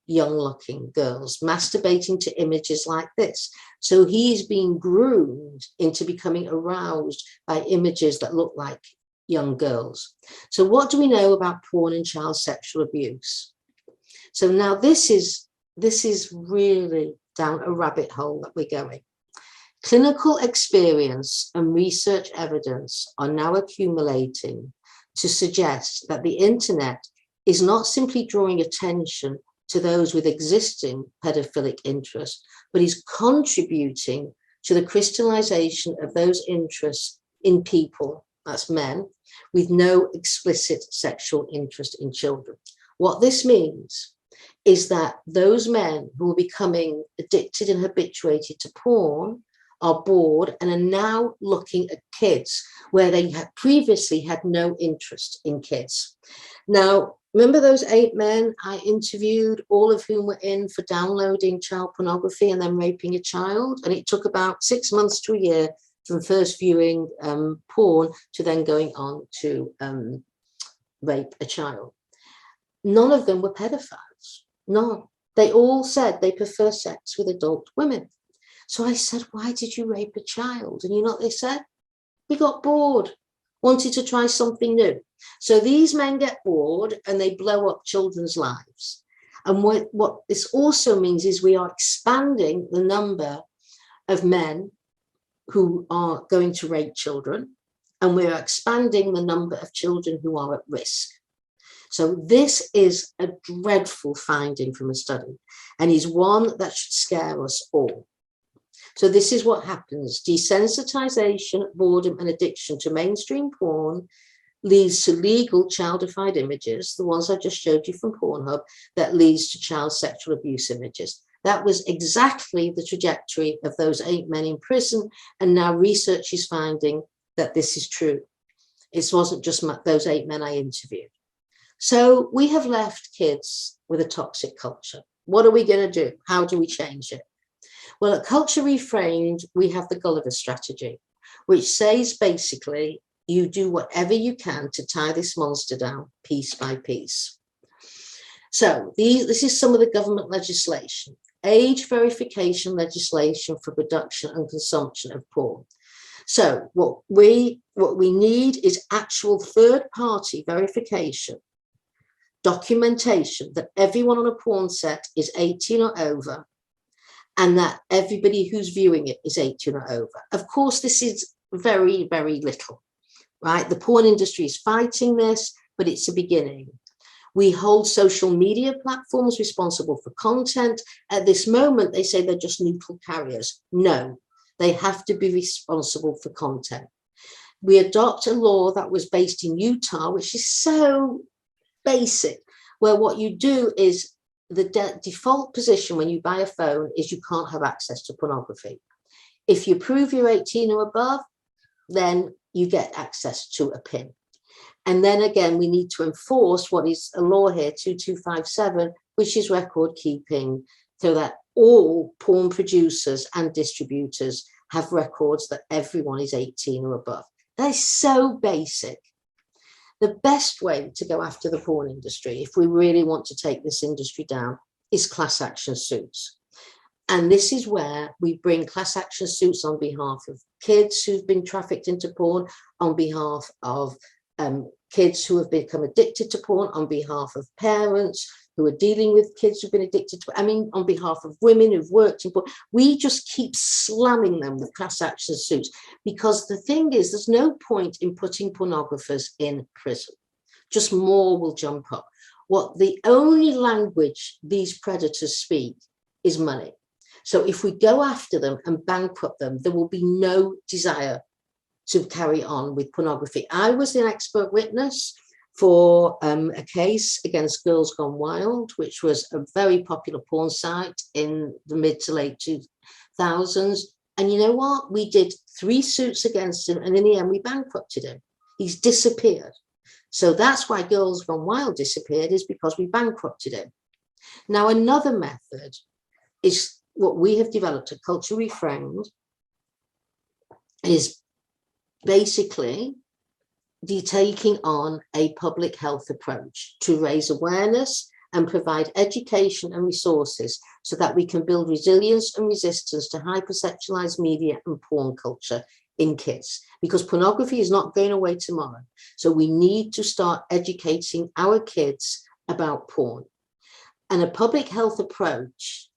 Speaker 3: young-looking girls, masturbating to images like this. So he's being groomed into becoming aroused by images that look like young girls. So what do we know about porn and child sexual abuse? So now this is really down a rabbit hole that we're going. Clinical experience and research evidence are now accumulating to suggest that the internet is not simply drawing attention to those with existing pedophilic interests, but is contributing to the crystallization of those interests in people, that's men, with no explicit sexual interest in children. What this means is that those men who are becoming addicted and habituated to porn are bored and are now looking at kids where they had previously had no interest in kids. Now, remember those 8 men I interviewed, all of whom were in for downloading child pornography and then raping a child? And it took about 6 months to a year from first viewing porn to then going on to rape a child. None of them were pedophiles. None. They all said they prefer sex with adult women. So I said, why did you rape a child? And you know what they said? We got bored, wanted to try something new. So these men get bored and they blow up children's lives. And what this also means is we are expanding the number of men who are going to rape children, and we're expanding the number of children who are at risk. So this is a dreadful finding from a study, and is one that should scare us all. So this is what happens. Desensitization, boredom, and addiction to mainstream porn leads to legal childified images, the ones I just showed you from Pornhub, that leads to child sexual abuse images. That was exactly the trajectory of those 8 men in prison, and now research is finding that this is true. It wasn't just those 8 men I interviewed. So we have left kids with a toxic culture. What are we going to do? How do we change it? Well, at Culture Reframed, we have the Gulliver strategy, which says basically, you do whatever you can to tie this monster down piece by piece. So this is some of the government legislation. Age verification legislation for production and consumption of porn. So what we need is actual third-party verification, documentation that everyone on a porn set is 18 or over, and that everybody who's viewing it is 18 or over. Of course, this is very, very little, right? The porn industry is fighting this, but it's a beginning. We hold social media platforms responsible for content. At this moment, they say they're just neutral carriers. No, they have to be responsible for content. We adopt a law that was based in Utah, which is so basic, where what you do is the default position when you buy a phone is you can't have access to pornography. If you prove you're 18 or above, then you get access to a PIN. And then again, we need to enforce what is a law here, 2257, which is record keeping, so that all porn producers and distributors have records that everyone is 18 or above. That is so basic. The best way to go after the porn industry, if we really want to take this industry down, is class action suits. And this is where we bring class action suits on behalf of kids who've been trafficked into porn, on behalf of kids who have become addicted to porn, on behalf of parents who are dealing with kids who've been addicted to, on behalf of women who've worked in porn. We just keep slamming them with class action suits, because the thing is, there's no point in putting pornographers in prison. Just more will jump up. What the only language these predators speak is money. So if we go after them and bankrupt them, there will be no desire to carry on with pornography. I was an expert witness for a case against Girls Gone Wild, which was a very popular porn site in the mid to late 2000s. And you know what? We did 3 suits against him, and in the end, we bankrupted him. He's disappeared. So that's why Girls Gone Wild disappeared, is because we bankrupted it. Now, another method is what we have developed at Culture Reframed, is basically taking on a public health approach to raise awareness and provide education and resources so that we can build resilience and resistance to hypersexualized media and porn culture in kids, because pornography is not going away tomorrow. So we need to start educating our kids about porn. And a public health approach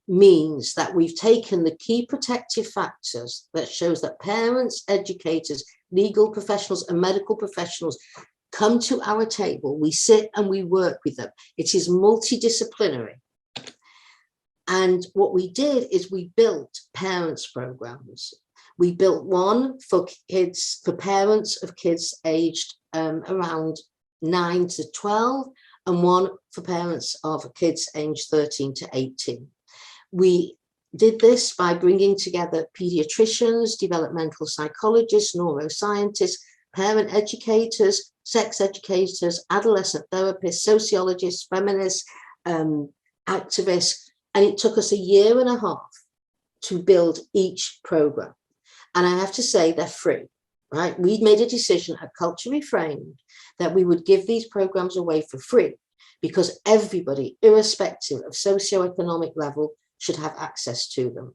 Speaker 3: means that we've taken the key protective factors that shows that parents, educators, legal professionals and medical professionals come to our table. We sit and we work with them. It is multidisciplinary. And what we did is we built parents programs. We built one for kids, for parents of kids aged around 9 to 12, and one for parents of kids aged 13 to 18. We did this by bringing together pediatricians, developmental psychologists, neuroscientists, parent educators, sex educators, adolescent therapists, sociologists, feminists, activists. And it took us 1.5 years to build each program. And I have to say they're free, right? We made a decision at Culture Reframed that we would give these programs away for free, because everybody, irrespective of socioeconomic level, should have access to them.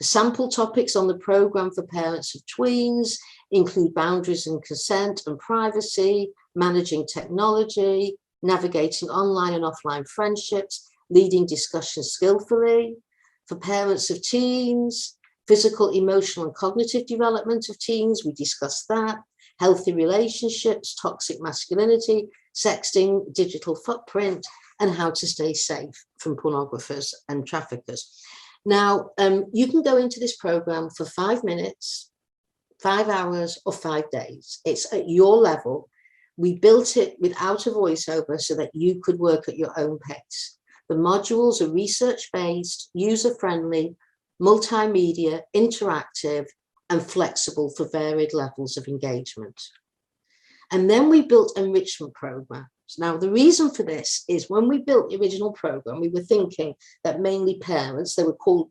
Speaker 3: The sample topics on the program for parents of tweens include boundaries and consent and privacy, managing technology, navigating online and offline friendships, leading discussions skillfully. For parents of teens, physical, emotional and cognitive development of teens, we discussed that. Healthy relationships, toxic masculinity, sexting, digital footprint, and how to stay safe from pornographers and traffickers. Now, you can go into this program for 5 minutes, 5 hours, or 5 days. It's at your level. We built it without a voiceover so that you could work at your own pace. The modules are research-based, user-friendly, multimedia, interactive, and flexible for varied levels of engagement. And then we built enrichment programs. Now, the reason for this is when we built the original program, we were thinking that mainly parents, they were called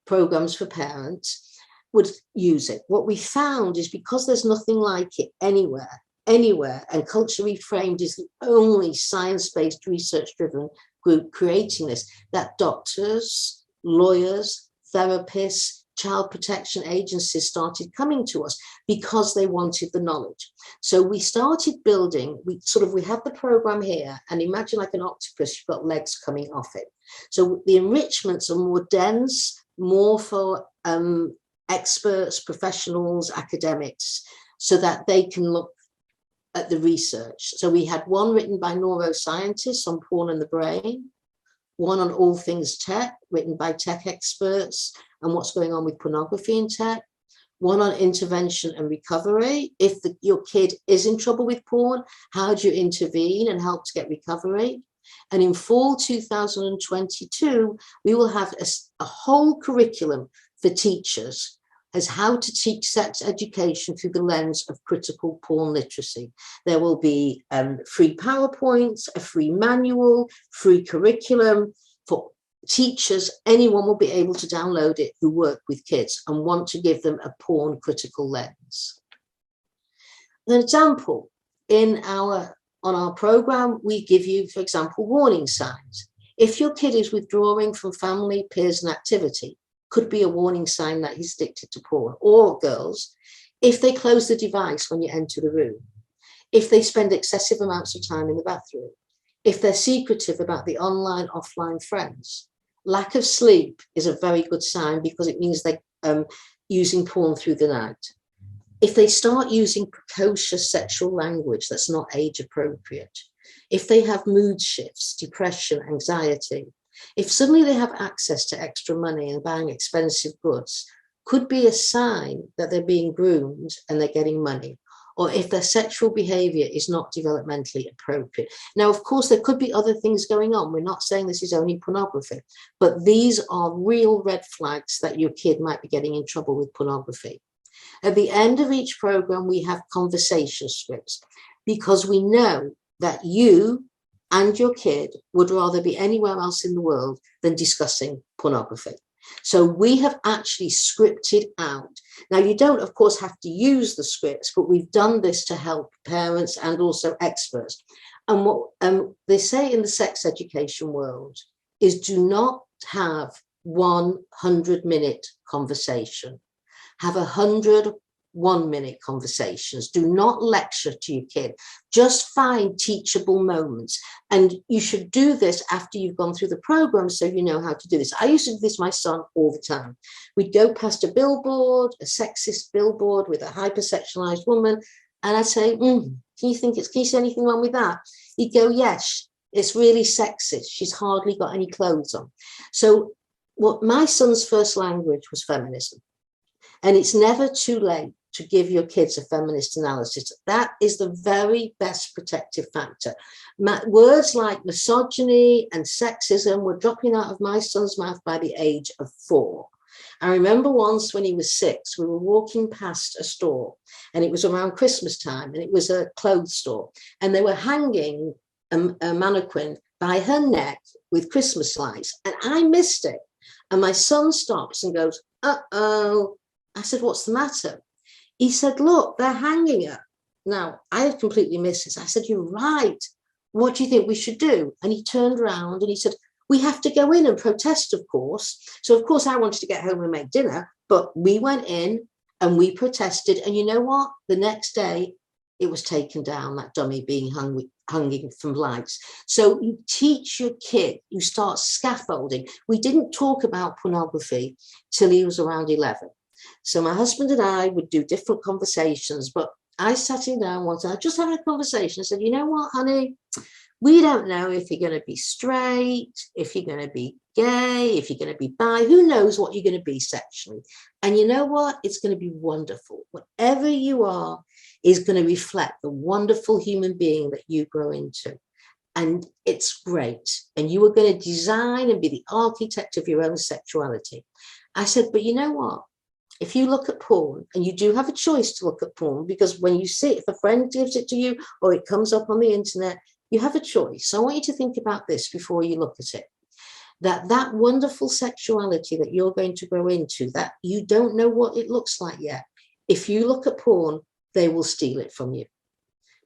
Speaker 3: programs for parents, would use it. What we found is because there's nothing like it anywhere, and Culture Reframed is the only science-based, research-driven group creating this, that doctors, lawyers, therapists, child protection agencies started coming to us because they wanted the knowledge. So we started building, we had the program here, and imagine like an octopus, you've got legs coming off it. So the enrichments are more dense, more for experts, professionals, academics, so that they can look at the research. So we had one written by neuroscientists on porn and the brain, one on all things tech, written by tech experts and what's going on with pornography in tech, one on intervention and recovery. If your kid is in trouble with porn, how do you intervene and help to get recovery? And in fall 2022, we will have a whole curriculum for teachers as how to teach sex education through the lens of critical porn literacy. There will be free PowerPoints, a free manual, free curriculum for teachers. Anyone will be able to download it who work with kids and want to give them a porn critical lens. An example, on our program, we give you, for example, warning signs. If your kid is withdrawing from family, peers, and activity, could be a warning sign that he's addicted to porn. Or girls, if they close the device when you enter the room, if they spend excessive amounts of time in the bathroom, if they're secretive about the online, offline friends. Lack of sleep is a very good sign because it means they're using porn through the night. If they start using precocious sexual language that's not age appropriate, if they have mood shifts, depression, anxiety, if suddenly they have access to extra money and buying expensive goods, could be a sign that they're being groomed and they're getting money, or if their sexual behavior is not developmentally appropriate. Now, of course, there could be other things going on. We're not saying this is only pornography, but these are real red flags that your kid might be getting in trouble with pornography. At the end of each program, we have conversation scripts. because we know that you and your kid would rather be anywhere else in the world than discussing pornography. So we have actually scripted out. Now, you don't, of course, have to use the scripts, but we've done this to help parents and also experts. And what they say in the sex education world is, do not have 100-minute conversation. Have 100 1-minute conversations. Do not lecture to your kid. Just find teachable moments. And you should do this after you've gone through the program, so you know how to do this. I used to do this with my son all the time. We'd go past a billboard, a sexist billboard with a hypersexualized woman, and I'd say, can you see anything wrong with that? He'd go, yes, it's really sexist. She's hardly got any clothes on. So what my son's first language was feminism. And it's never too late to give your kids a feminist analysis. That is the very best protective factor. Words like misogyny and sexism were dropping out of my son's mouth by the age of 4. I remember once when he was 6, we were walking past a store, and it was around Christmas time, and it was a clothes store, and they were hanging a mannequin by her neck with Christmas lights, and I missed it. And my son stops and goes, uh-oh. I said, what's the matter? He said, look, they're hanging her. Now, I had completely missed this. I said, you're right. What do you think we should do? And he turned around and he said, we have to go in and protest, of course. So, of course, I wanted to get home and make dinner, but we went in and we protested. And you know what? The next day, it was taken down, that dummy being hanging from lights. So you teach your kid, you start scaffolding. We didn't talk about pornography till he was around 11. So my husband and I would do different conversations, but I sat him down once and I just had a conversation. I said, you know what, honey, we don't know if you're going to be straight, if you're going to be gay, if you're going to be bi, who knows what you're going to be sexually. And you know what? It's going to be wonderful. Whatever you are is going to reflect the wonderful human being that you grow into. And it's great. And you are going to design and be the architect of your own sexuality. I said, but you know what? If you look at porn, and you do have a choice to look at porn, because when you see it, if a friend gives it to you or it comes up on the internet, you have a choice. So I want you to think about this before you look at it. That wonderful sexuality that you're going to grow into, that you don't know what it looks like yet. If you look at porn, they will steal it from you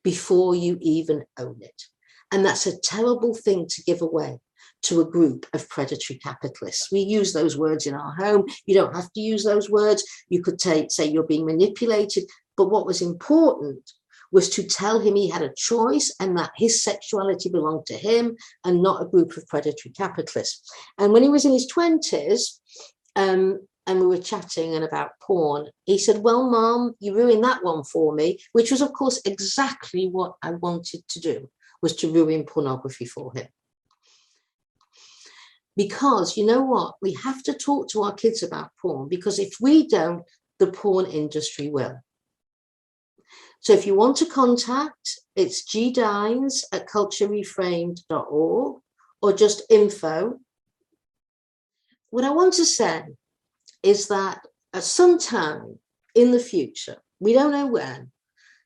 Speaker 3: before you even own it. And that's a terrible thing to give away to a group of predatory capitalists. We use those words in our home. You don't have to use those words. You could say you're being manipulated. But what was important was to tell him he had a choice and that his sexuality belonged to him and not a group of predatory capitalists. And when he was in his 20s, and we were chatting about porn, he said, well, Mom, you ruined that one for me, which was, of course, exactly what I wanted to do, was to ruin pornography for him. Because you know what? We have to talk to our kids about porn, because if we don't, the porn industry will. So if you want to contact, it's gdines@culturereframed.org or just info. What I want to say is that at some time in the future, we don't know when,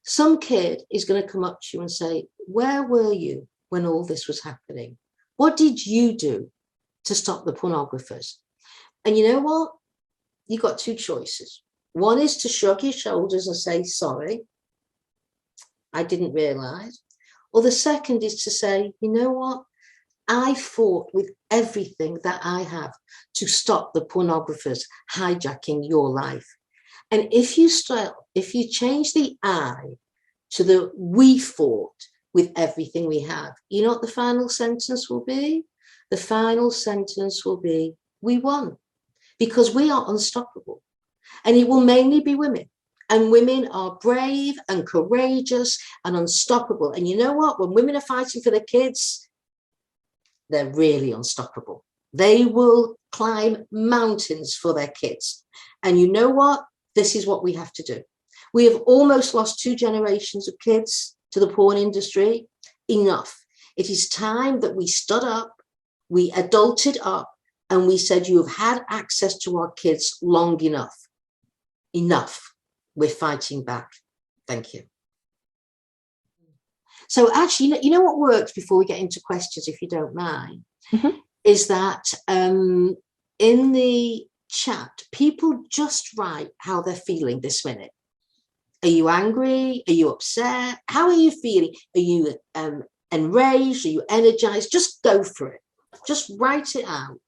Speaker 3: some kid is going to come up to you and say, where were you when all this was happening? What did you do to stop the pornographers? And you know what? You've got two choices. One is to shrug your shoulders and say, sorry, I didn't realize. Or the second is to say, you know what? I fought with everything that I have to stop the pornographers hijacking your life. And if you change the I to the we fought with everything we have, you know what the final sentence will be? The final sentence will be, we won, because we are unstoppable. And it will mainly be women. And women are brave and courageous and unstoppable. And you know what? When women are fighting for their kids, they're really unstoppable. They will climb mountains for their kids. And you know what? This is what we have to do. We have almost lost 2 generations of kids to the porn industry. Enough. It is time that we stood up, we adulted up, and we said, you have had access to our kids long enough. Enough. We're fighting back. Thank you. So actually, you know what works before we get into questions, if you don't mind, is that in the chat, people just write how they're feeling this minute. Are you angry? Are you upset? How are you feeling? Are you enraged? Are you energized? Just go for it. Just write it out.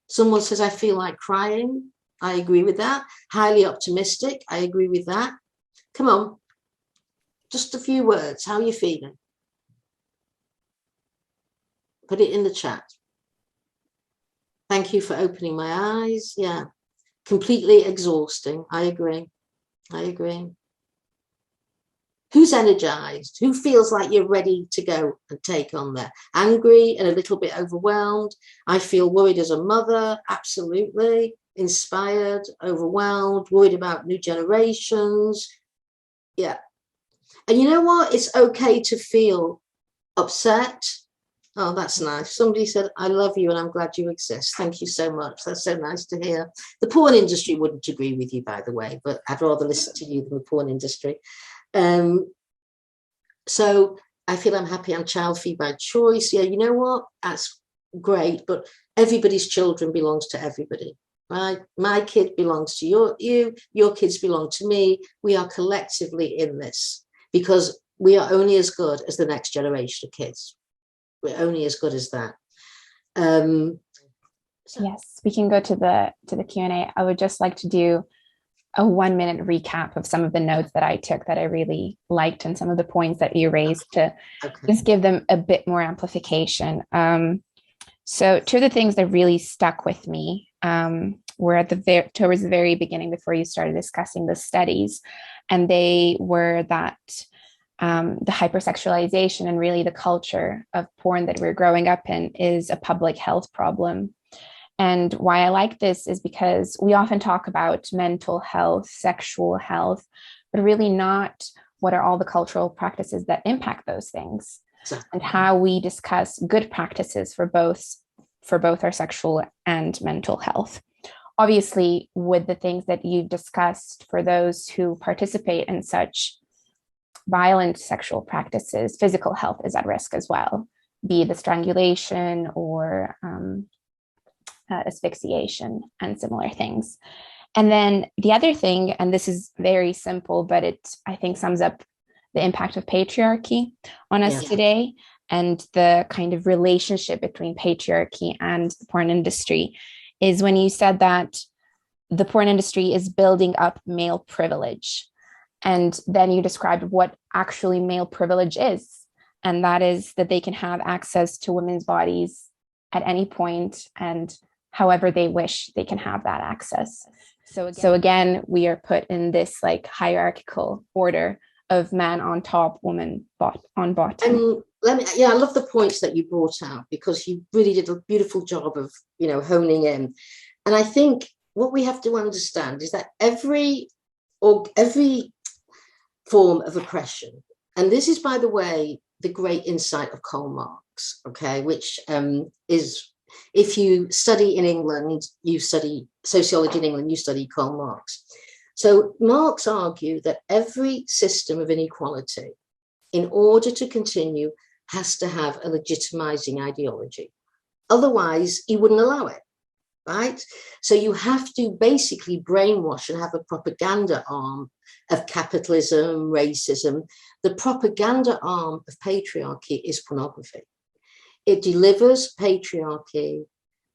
Speaker 3: Someone says, I feel like crying. I agree with that. Highly optimistic. I agree with that. Come on. Just a few words. How are you feeling? Put it in the chat. Thank you for opening my eyes. Yeah. Completely exhausting. I agree. I agree. Who's energized? Who feels like you're ready to go and take on there? Angry and a little bit overwhelmed. I feel worried as a mother. Absolutely. Inspired, overwhelmed, worried about new generations. Yeah. And you know what? It's okay to feel upset. Oh, that's nice. Somebody said, I love you and I'm glad you exist. Thank you so much. That's so nice to hear. The porn industry wouldn't agree with you, by the way, but I'd rather listen to you than the porn industry. So I feel I'm happy, I'm child-free by choice. Yeah, you know what? That's great, but everybody's children belongs to everybody, right? My kid belongs to your kids belong to me. We are collectively in this because we are only as good as the next generation of kids. We're only as good as that.
Speaker 1: Yes, we can go to the Q&A. I would just like to do a 1-minute recap of some of the notes that I took that I really liked and some of the points that you raised to just give them a bit more amplification. So two of the things that really stuck with me were at towards the very beginning before you started discussing the studies, and they were that the hypersexualization and really the culture of porn that we're growing up in is a public health problem. And why I like this is because we often talk about mental health, sexual health, but really not what are all the cultural practices that impact those things, and how we discuss good practices for both our sexual and mental health. Obviously, with the things that you've discussed for those who participate in such violent sexual practices, physical health is at risk as well, be the strangulation or asphyxiation and similar things. And then the other thing, and this is very simple, but it I think sums up the impact of patriarchy on us today and the kind of relationship between patriarchy and the porn industry, is when you said that the porn industry is building up male privilege. And then you described what actually male privilege is. And that is that they can have access to women's bodies at any point and however they wish they can have that access. So again, we are put in this like hierarchical order of man on top, woman on bottom.
Speaker 3: And I love the points that you brought out because you really did a beautiful job of, honing in. And I think what we have to understand is that every form of oppression, and this is, by the way, the great insight of Karl Marx, okay, which is, if you study in England, you study sociology in England, you study Karl Marx. So Marx argued that every system of inequality, in order to continue, has to have a legitimizing ideology. Otherwise, he wouldn't allow it, right? So you have to basically brainwash and have a propaganda arm of capitalism, racism. The propaganda arm of patriarchy is pornography. It delivers patriarchy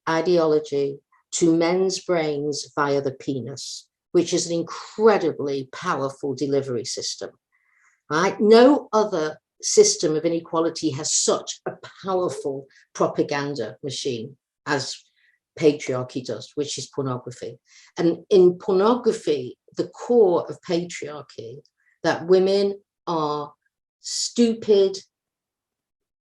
Speaker 3: ideology to men's brains via the penis, which is an incredibly powerful delivery system, right? No other system of inequality has such a powerful propaganda machine as patriarchy does, which is pornography. And in pornography, the core of patriarchy, that women are stupid,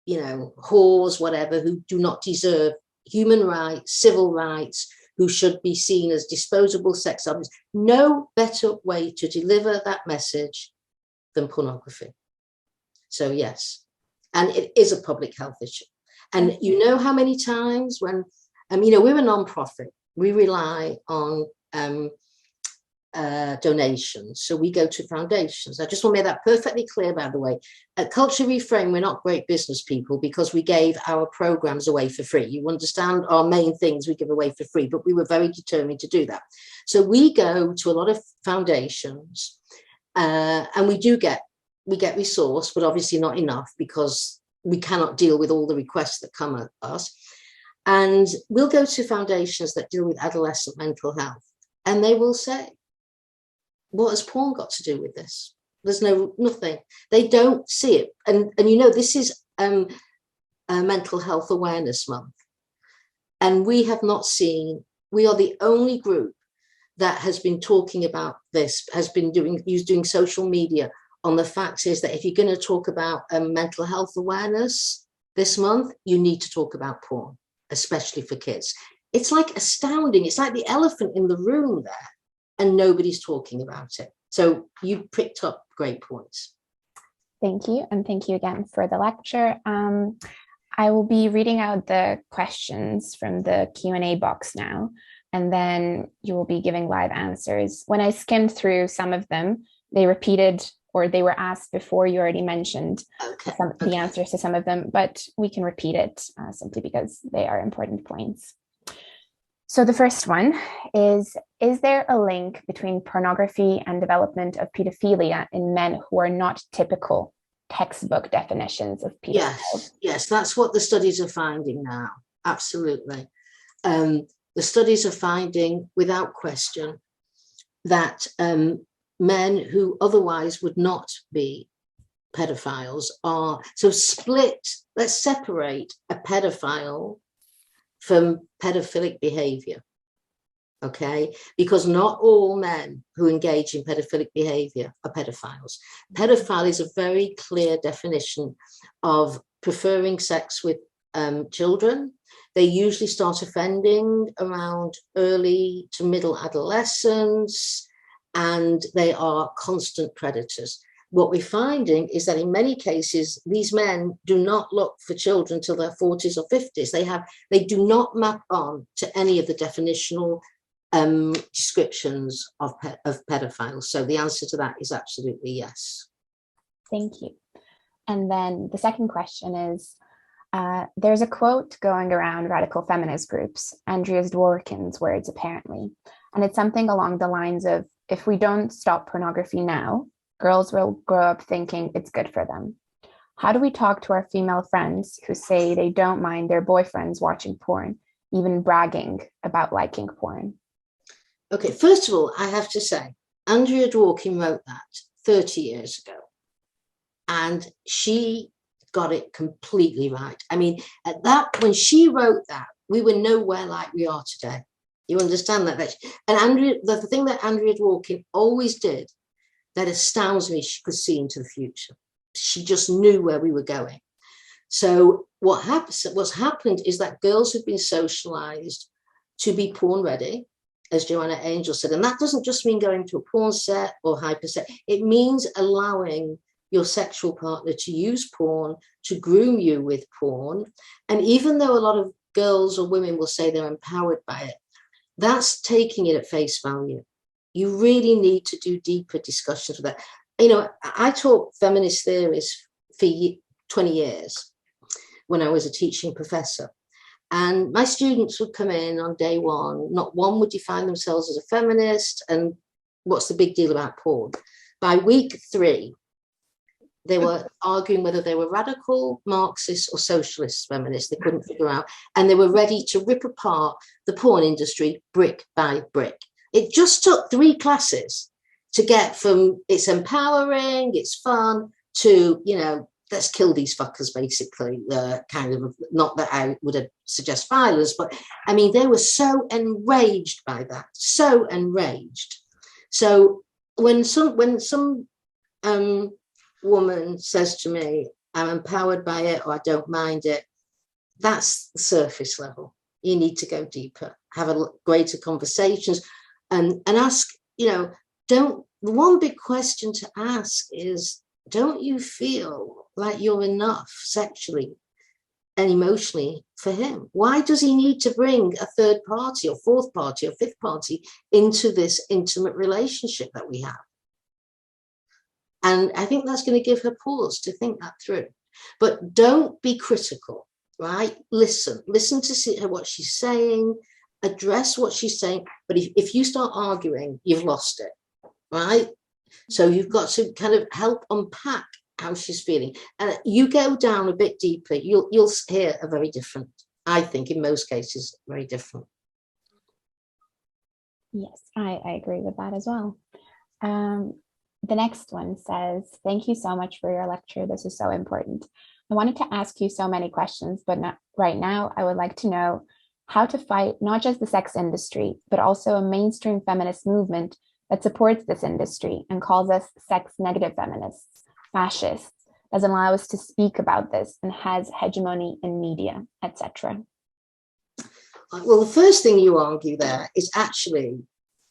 Speaker 3: whores, whatever, who do not deserve human rights, civil rights, who should be seen as disposable sex objects. No better way to deliver that message than pornography. So yes, and it is a public health issue. And you know how many times when, we're a non-profit, we rely on donations. So we go to foundations. I just want to make that perfectly clear, by the way. At Culture Reframed, we're not great business people because we gave our programs away for free. You understand, our main things we give away for free, but we were very determined to do that. So we go to a lot of foundations, and we get resource, but obviously not enough because we cannot deal with all the requests that come at us. And we'll go to foundations that deal with adolescent mental health, and they will say, what has porn got to do with this? There's nothing. They don't see it. And you know, this is a Mental Health Awareness Month. And we have not seen, we are the only group that has been talking about this, has been doing social media on the fact is that if you're going to talk about mental health awareness this month, you need to talk about porn, especially for kids. It's like astounding. It's like the elephant in the room there, and nobody's talking about it. So you picked up great points.
Speaker 1: Thank you. And thank you again for the lecture. I will be reading out the questions from the Q&A box now, and then you will be giving live answers. When I skimmed through some of them, they repeated or they were asked before you already mentioned the answers to some of them, but we can repeat it simply because they are important points. So the first one is there a link between pornography and development of pedophilia in men who are not typical textbook definitions of pedophilia?
Speaker 3: Yes, that's what the studies are finding now. Absolutely. The studies are finding without question that men who otherwise would not be pedophiles are, so let's separate a pedophile from pedophilic behavior, okay? Because not all men who engage in pedophilic behavior are pedophiles. Pedophile is a very clear definition of preferring sex with children. They usually start offending around early to middle adolescence, and they are constant predators. What we're finding is that in many cases, these men do not look for children till their 40s or 50s. They do not map on to any of the definitional descriptions of pedophiles. So the answer to that is absolutely yes.
Speaker 1: Thank you. And then the second question is, there's a quote going around radical feminist groups, Andrea Dworkin's words apparently, and it's something along the lines of, if we don't stop pornography now, girls will grow up thinking it's good for them. How do we talk to our female friends who say they don't mind their boyfriends watching porn, even bragging about liking porn?
Speaker 3: Okay, first of all, I have to say, Andrea Dworkin wrote that 30 years ago, and she got it completely right. I mean, when she wrote that, we were nowhere like we are today. You understand that? And the thing that Andrea Dworkin always did that astounds me, she could see into the future. She just knew where we were going. So what's happened is that girls have been socialized to be porn ready, as Joanna Angel said. And that doesn't just mean going to a porn set or hypersex. It means allowing your sexual partner to use porn, to groom you with porn. And even though a lot of girls or women will say they're empowered by it, that's taking it at face value. You really need to do deeper discussions with that. You know, I taught feminist theories for 20 years when I was a teaching professor. And my students would come in on day one, not one would define themselves as a feminist. And what's the big deal about porn? By week 3, they were arguing whether they were radical, Marxist, or socialist feminists. They couldn't figure out. And they were ready to rip apart the porn industry brick by brick. It just took 3 classes to get from it's empowering, it's fun, to, you know, let's kill these fuckers, basically, kind of, not that I would suggest violence, but I mean, they were so enraged by that, so enraged. So when some woman says to me, I'm empowered by it, or I don't mind it, that's the surface level. You need to go deeper, have a greater conversations, and ask, you know, the one big question to ask is, don't you feel like you're enough sexually and emotionally for him? Why does he need to bring a third party or fourth party or fifth party into this intimate relationship that we have? And I think that's going to give her pause to think that through. But don't be critical, right? Listen to see what she's saying, address what she's saying. But if you start arguing, you've lost it, right? So you've got to kind of help unpack how she's feeling. And you go down a bit deeper, you'll hear a very different, I think in most cases, very different.
Speaker 1: Yes, I agree with that as well. The next one says, thank you so much for your lecture. This is so important. I wanted to ask you so many questions, but not right now. I would like to know how to fight not just the sex industry, but also a mainstream feminist movement that supports this industry and calls us sex negative feminists, fascists, doesn't allow us to speak about this and has hegemony in media, etc.
Speaker 3: Well, the first thing you argue there is actually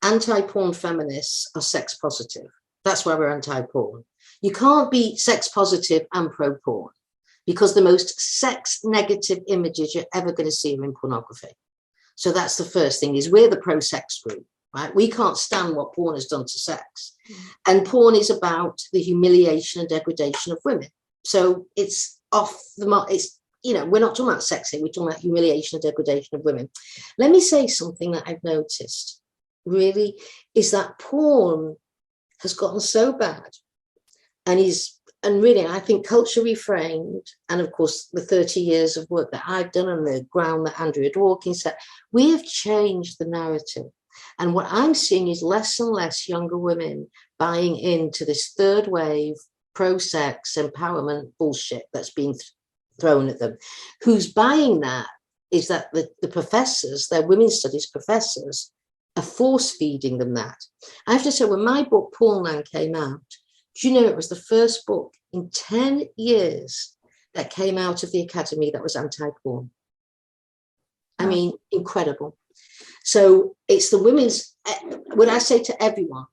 Speaker 3: anti-porn feminists are sex positive. That's why we're anti-porn. You can't be sex positive and pro-porn because the most sex negative images you're ever going to see are in pornography. So that's the first thing, is we're the pro-sex group, right? We can't stand what porn has done to sex. And porn is about the humiliation and degradation of women. So it's off the mark. It's, you know, we're not talking about sex here. We're talking about humiliation and degradation of women. Let me say something that I've noticed really is that porn has gotten so bad, and really, I think culture reframed, and of course the 30 years of work that I've done and the ground that Andrea Dworkin set, we have changed the narrative. And what I'm seeing is less and less younger women buying into this third wave pro-sex empowerment bullshit that's being thrown at them. Who's buying that is that the professors, they're women's studies professors, are force feeding them that. I have to say, when my book Pornland came out, do you know it was the first book in 10 years that came out of the academy that was anti-porn? I mean, incredible. So it's the women's, what I say to everyone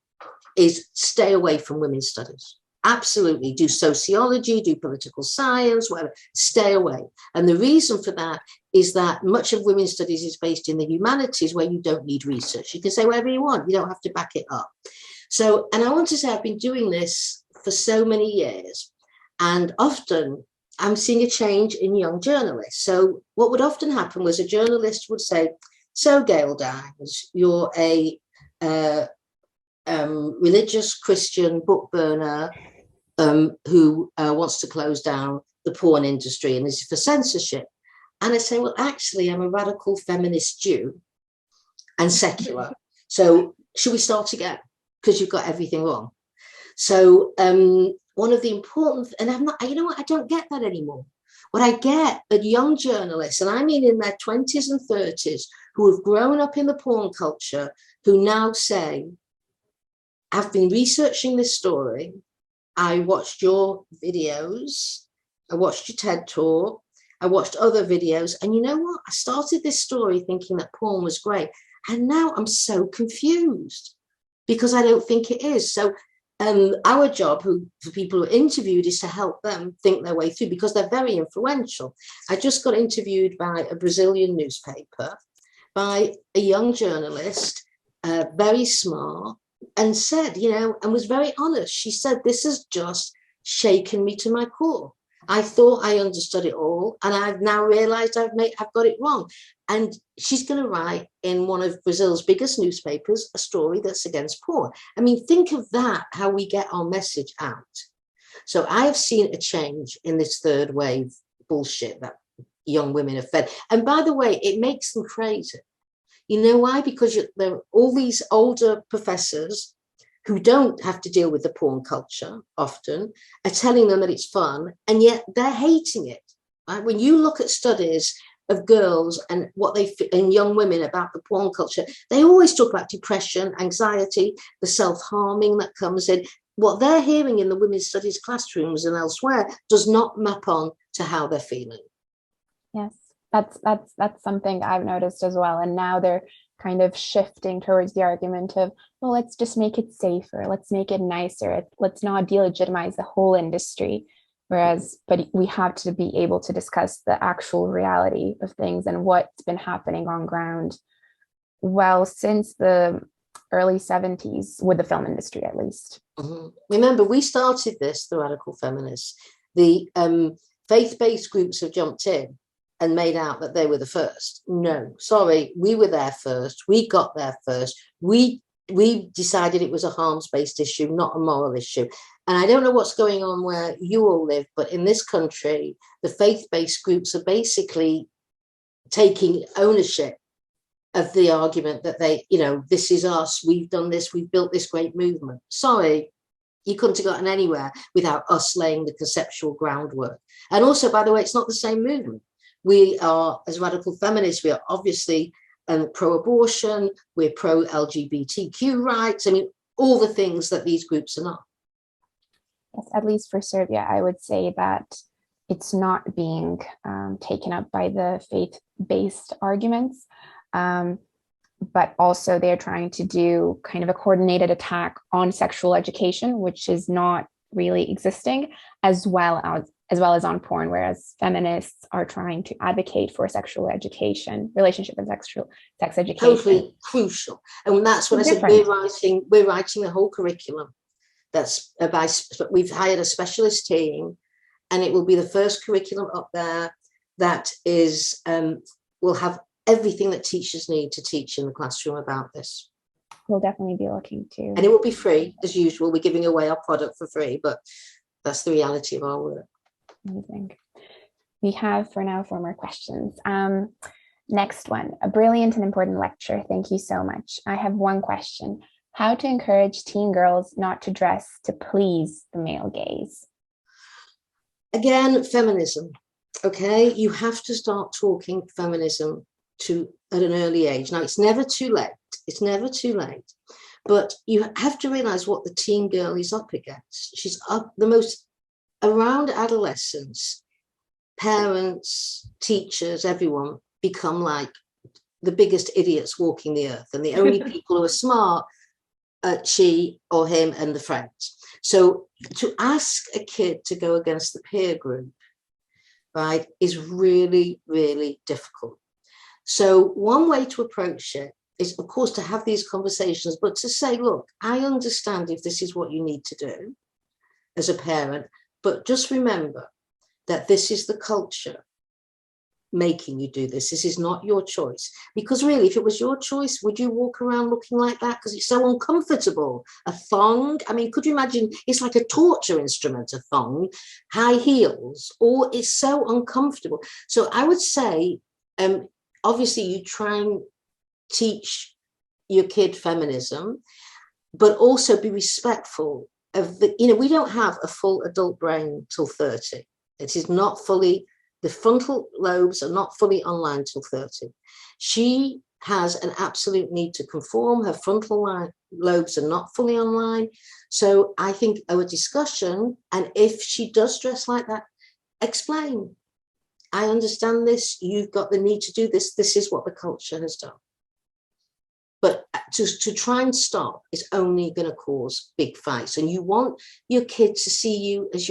Speaker 3: is stay away from women's studies. Absolutely. Do sociology, do political science, whatever, stay away. And the reason for that is that much of women's studies is based in the humanities, where you don't need research. You can say whatever you want. You don't have to back it up. So, and I want to say I've been doing this for so many years, and often I'm seeing a change in young journalists. So what would often happen was a journalist would say, so GAIL Dines, you're a religious Christian book burner who wants to close down the porn industry and is for censorship. And I say, well, actually, I'm a radical feminist Jew and secular. So should we start again? Because you've got everything wrong. So one of the important, and I'm not, you know what, I don't get that anymore. What I get are young journalists, and I mean in their 20s and 30s, who have grown up in the porn culture, who now say, I've been researching this story. I watched your videos. I watched your TED talk. I watched other videos. And you know what? I started this story thinking that porn was great. And now I'm so confused because I don't think it is. So our job for people who are interviewed is to help them think their way through, because they're very influential. I just got interviewed by a Brazilian newspaper, by a young journalist, very smart, and said, you know, and was very honest. She said, this has just shaken me to my core. I thought I understood it all, and I've now realized I've got it wrong. And she's going to write in one of Brazil's biggest newspapers a story that's against porn. I mean, think of that, how we get our message out. So I have seen a change in this third wave bullshit that young women are fed. And by the way, it makes them crazy. You know why? Because there are all these older professors who don't have to deal with the porn culture often are telling them that it's fun, and yet they're hating it. Right? When you look at studies of girls and and young women about the porn culture, they always talk about depression, anxiety, the self-harming that comes in. What they're hearing in the women's studies classrooms and elsewhere does not map on to how they're feeling.
Speaker 1: Yes, that's something I've noticed as well. And now they're kind of shifting towards the argument of, well, let's just make it safer. Let's make it nicer. Let's not delegitimize the whole industry. But we have to be able to discuss the actual reality of things and what's been happening on ground. Well, since the early 70s, with the film industry, at least.
Speaker 3: Mm-hmm. Remember, we started this, the radical feminists. The faith-based groups have jumped in and made out that they were the first. No, sorry, we were there first. We got there first. We decided it was a harms-based issue, not a moral issue. And I don't know what's going on where you all live, but in this country, the faith-based groups are basically taking ownership of the argument that they, this is us, we've done this, we've built this great movement. Sorry, you couldn't have gotten anywhere without us laying the conceptual groundwork. And also, by the way, it's not the same movement. We are, as radical feminists, we are obviously pro-abortion, we're pro-LGBTQ rights. I mean, all the things that these groups are not.
Speaker 1: Yes, at least for Serbia, I would say that it's not being taken up by the faith-based arguments, but also they're trying to do kind of a coordinated attack on sexual education, which is not really existing, as well as on porn, whereas feminists are trying to advocate for sexual education, relationship and sex education.
Speaker 3: Totally crucial. And that's what I said, we're writing the whole curriculum. We've hired a specialist team, and it will be the first curriculum up there that is, will have everything that teachers need to teach in the classroom about this.
Speaker 1: We'll definitely be looking to.
Speaker 3: And it will be free, as usual. We're giving away our product for free, but that's the reality of our work.
Speaker 1: Amazing. We have for now 4 more questions. Next one, a brilliant and important lecture. Thank you so much. I have one question. How to encourage teen girls not to dress to please the male gaze?
Speaker 3: Again, feminism. Okay, you have to start talking feminism at an early age. Now, it's never too late. It's never too late. But you have to realize what the teen girl is up against. She's up around adolescence. Parents, teachers, everyone become like the biggest idiots walking the earth. And the only people who are smart are she or him and the friends. So to ask a kid to go against the peer group, right, is really, really difficult. So one way to approach it is, of course, to have these conversations, but to say, look, I understand if this is what you need to do as a parent, but just remember that this is the culture making you do this. This is not your choice. Because really, if it was your choice, would you walk around looking like that? Because it's so uncomfortable. A thong, I mean, could you imagine? It's like a torture instrument, a thong, high heels, or it's so uncomfortable. So I would say, obviously, you try and teach your kid feminism, but also be respectful of we don't have a full adult brain till 30. It is not fully, the frontal lobes are not fully online till 30. She has an absolute need to conform. Her frontal lobes are not fully online. So I think our discussion, and if she does dress like that, explain. I understand this. You've got the need to do this. This is what the culture has done. But to try and stop is only going to cause big fights. And you want your kid to see you as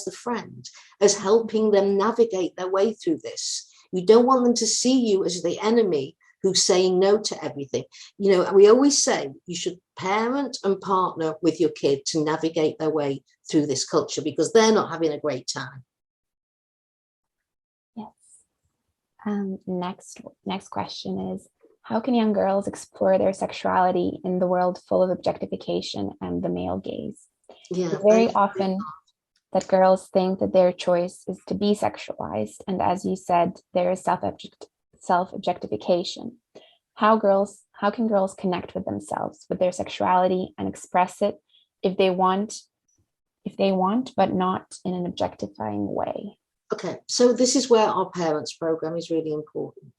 Speaker 3: the friend, as helping them navigate their way through this. You don't want them to see you as the enemy who's saying no to everything. We always say you should parent and partner with your kid to navigate their way through this culture, because they're not having a great time.
Speaker 1: Yes. Next question is, how can young girls explore their sexuality in the world full of objectification and the male gaze?
Speaker 3: Yeah,
Speaker 1: it's very often that girls think that their choice is to be sexualized. And as you said, there is self-objectification. How can girls connect with themselves, with their sexuality, and express it if they want, but not in an objectifying way?
Speaker 3: Okay, so this is where our parents program is really important,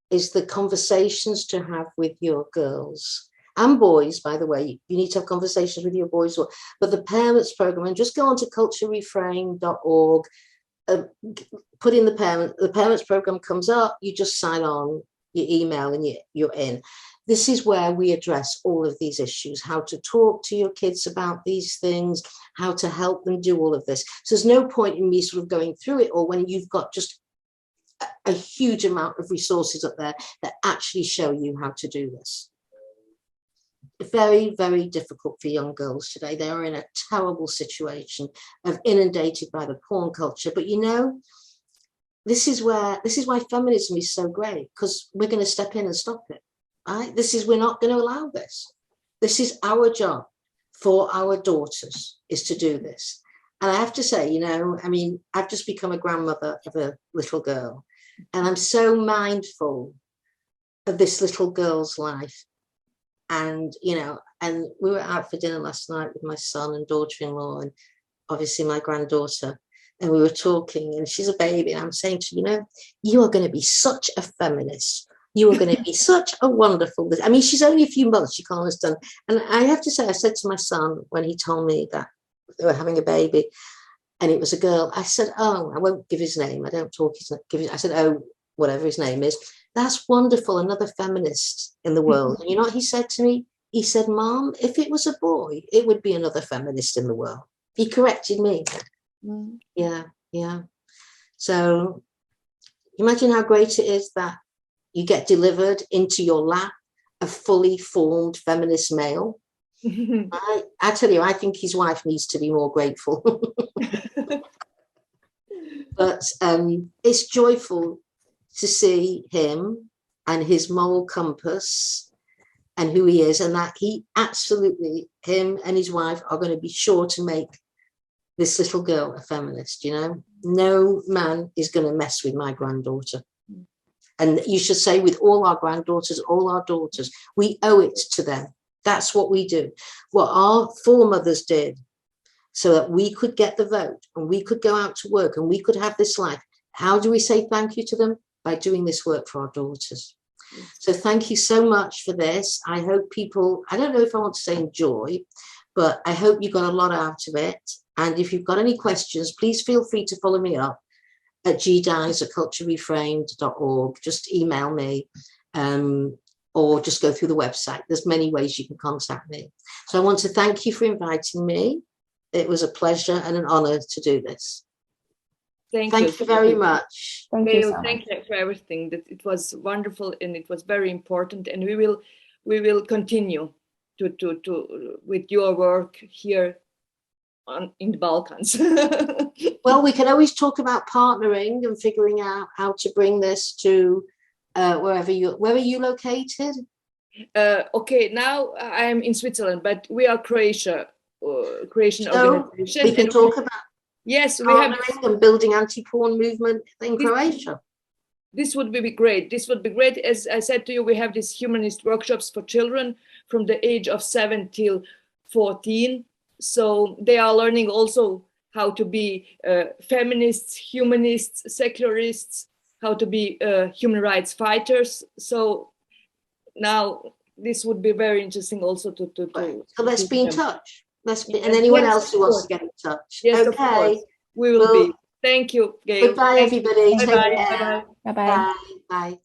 Speaker 3: is the conversations to have with your girls and boys. By the way, you need to have conversations with your boys, but the parents program, and just go on to culturereframed.org, put in the parents program comes up, you just sign on, your email, and you're in. this is where we address all of these issues, how to talk to your kids about these things, how to help them do all of this. So there's no point in me sort of going through it all when you've got just a huge amount of resources up there that actually show you how to do this. Very, very difficult for young girls today. They are in a terrible situation of inundated by the porn culture. But you know, this is why feminism is so great, because we're going to step in and stop it. Right? We're not going to allow this. This is our job for our daughters, is to do this. And I have to say, you know, I mean, I've just become a grandmother of a little girl, and I'm so mindful of this little girl's life. And, you know, and we were out for dinner last night with my son and daughter-in-law, and obviously my granddaughter, and we were talking, and she's a baby, and I'm saying to her, you know, you are going to be such a feminist. You are going to be such a wonderful, I mean, she's only a few months, she can't understand. And I have to say, I said to my son when he told me that they were having a baby and it was a girl, I said, oh, I won't give his name. I don't talk I said, oh, whatever his name is. That's wonderful, another feminist in the world. And you know what he said to me? He said, Mom, if it was a boy, it would be another feminist in the world. He corrected me. Mm. Yeah, yeah. So imagine how great it is that you get delivered into your lap a fully formed feminist male. I tell you, I think his wife needs to be more grateful. But it's joyful to see him and his moral compass and who he is, and that he absolutely, him and his wife are going to be sure to make this little girl a feminist. You know, no man is going to mess with my granddaughter. And you should say with all our granddaughters, all our daughters, we owe it to them. That's what we do. What our foremothers did so that we could get the vote and we could go out to work and we could have this life. How do we say thank you to them? By doing this work for our daughters. So thank you so much for this. I hope people, I don't know if I want to say enjoy, but I hope you got a lot out of it. And if you've got any questions, please feel free to follow me up at gdines@culturereframed.org. Just email me or just go through the website. There's many ways you can contact me. So I want to thank you for inviting me. It was a pleasure and an honor to do this.
Speaker 2: Thank
Speaker 3: you very much.
Speaker 1: Thank you so much.
Speaker 2: Thank you for everything. That it was wonderful and it was very important. And we will continue to with your work here in the Balkans.
Speaker 3: Well, we can always talk about partnering and figuring out how to bring this to where are you located?
Speaker 2: Okay, now I'm in Switzerland, but we are Croatian organization.
Speaker 3: We can talk about
Speaker 2: yes, we have
Speaker 3: and building anti-porn movement in Croatia.
Speaker 2: This would be great. This would be great. As I said to you, we have these humanist workshops for children from the age of 7 till 14. So they are learning also how to be feminists, humanists, secularists, how to be human rights fighters. So now this would be very interesting also to
Speaker 3: so let's be in touch. And anyone else who wants to get in touch.
Speaker 2: Yes,
Speaker 3: okay.
Speaker 2: We will be. Thank you, Gail.
Speaker 3: Goodbye, everybody.
Speaker 2: Bye-bye.
Speaker 1: Bye-bye.
Speaker 3: Bye. Bye.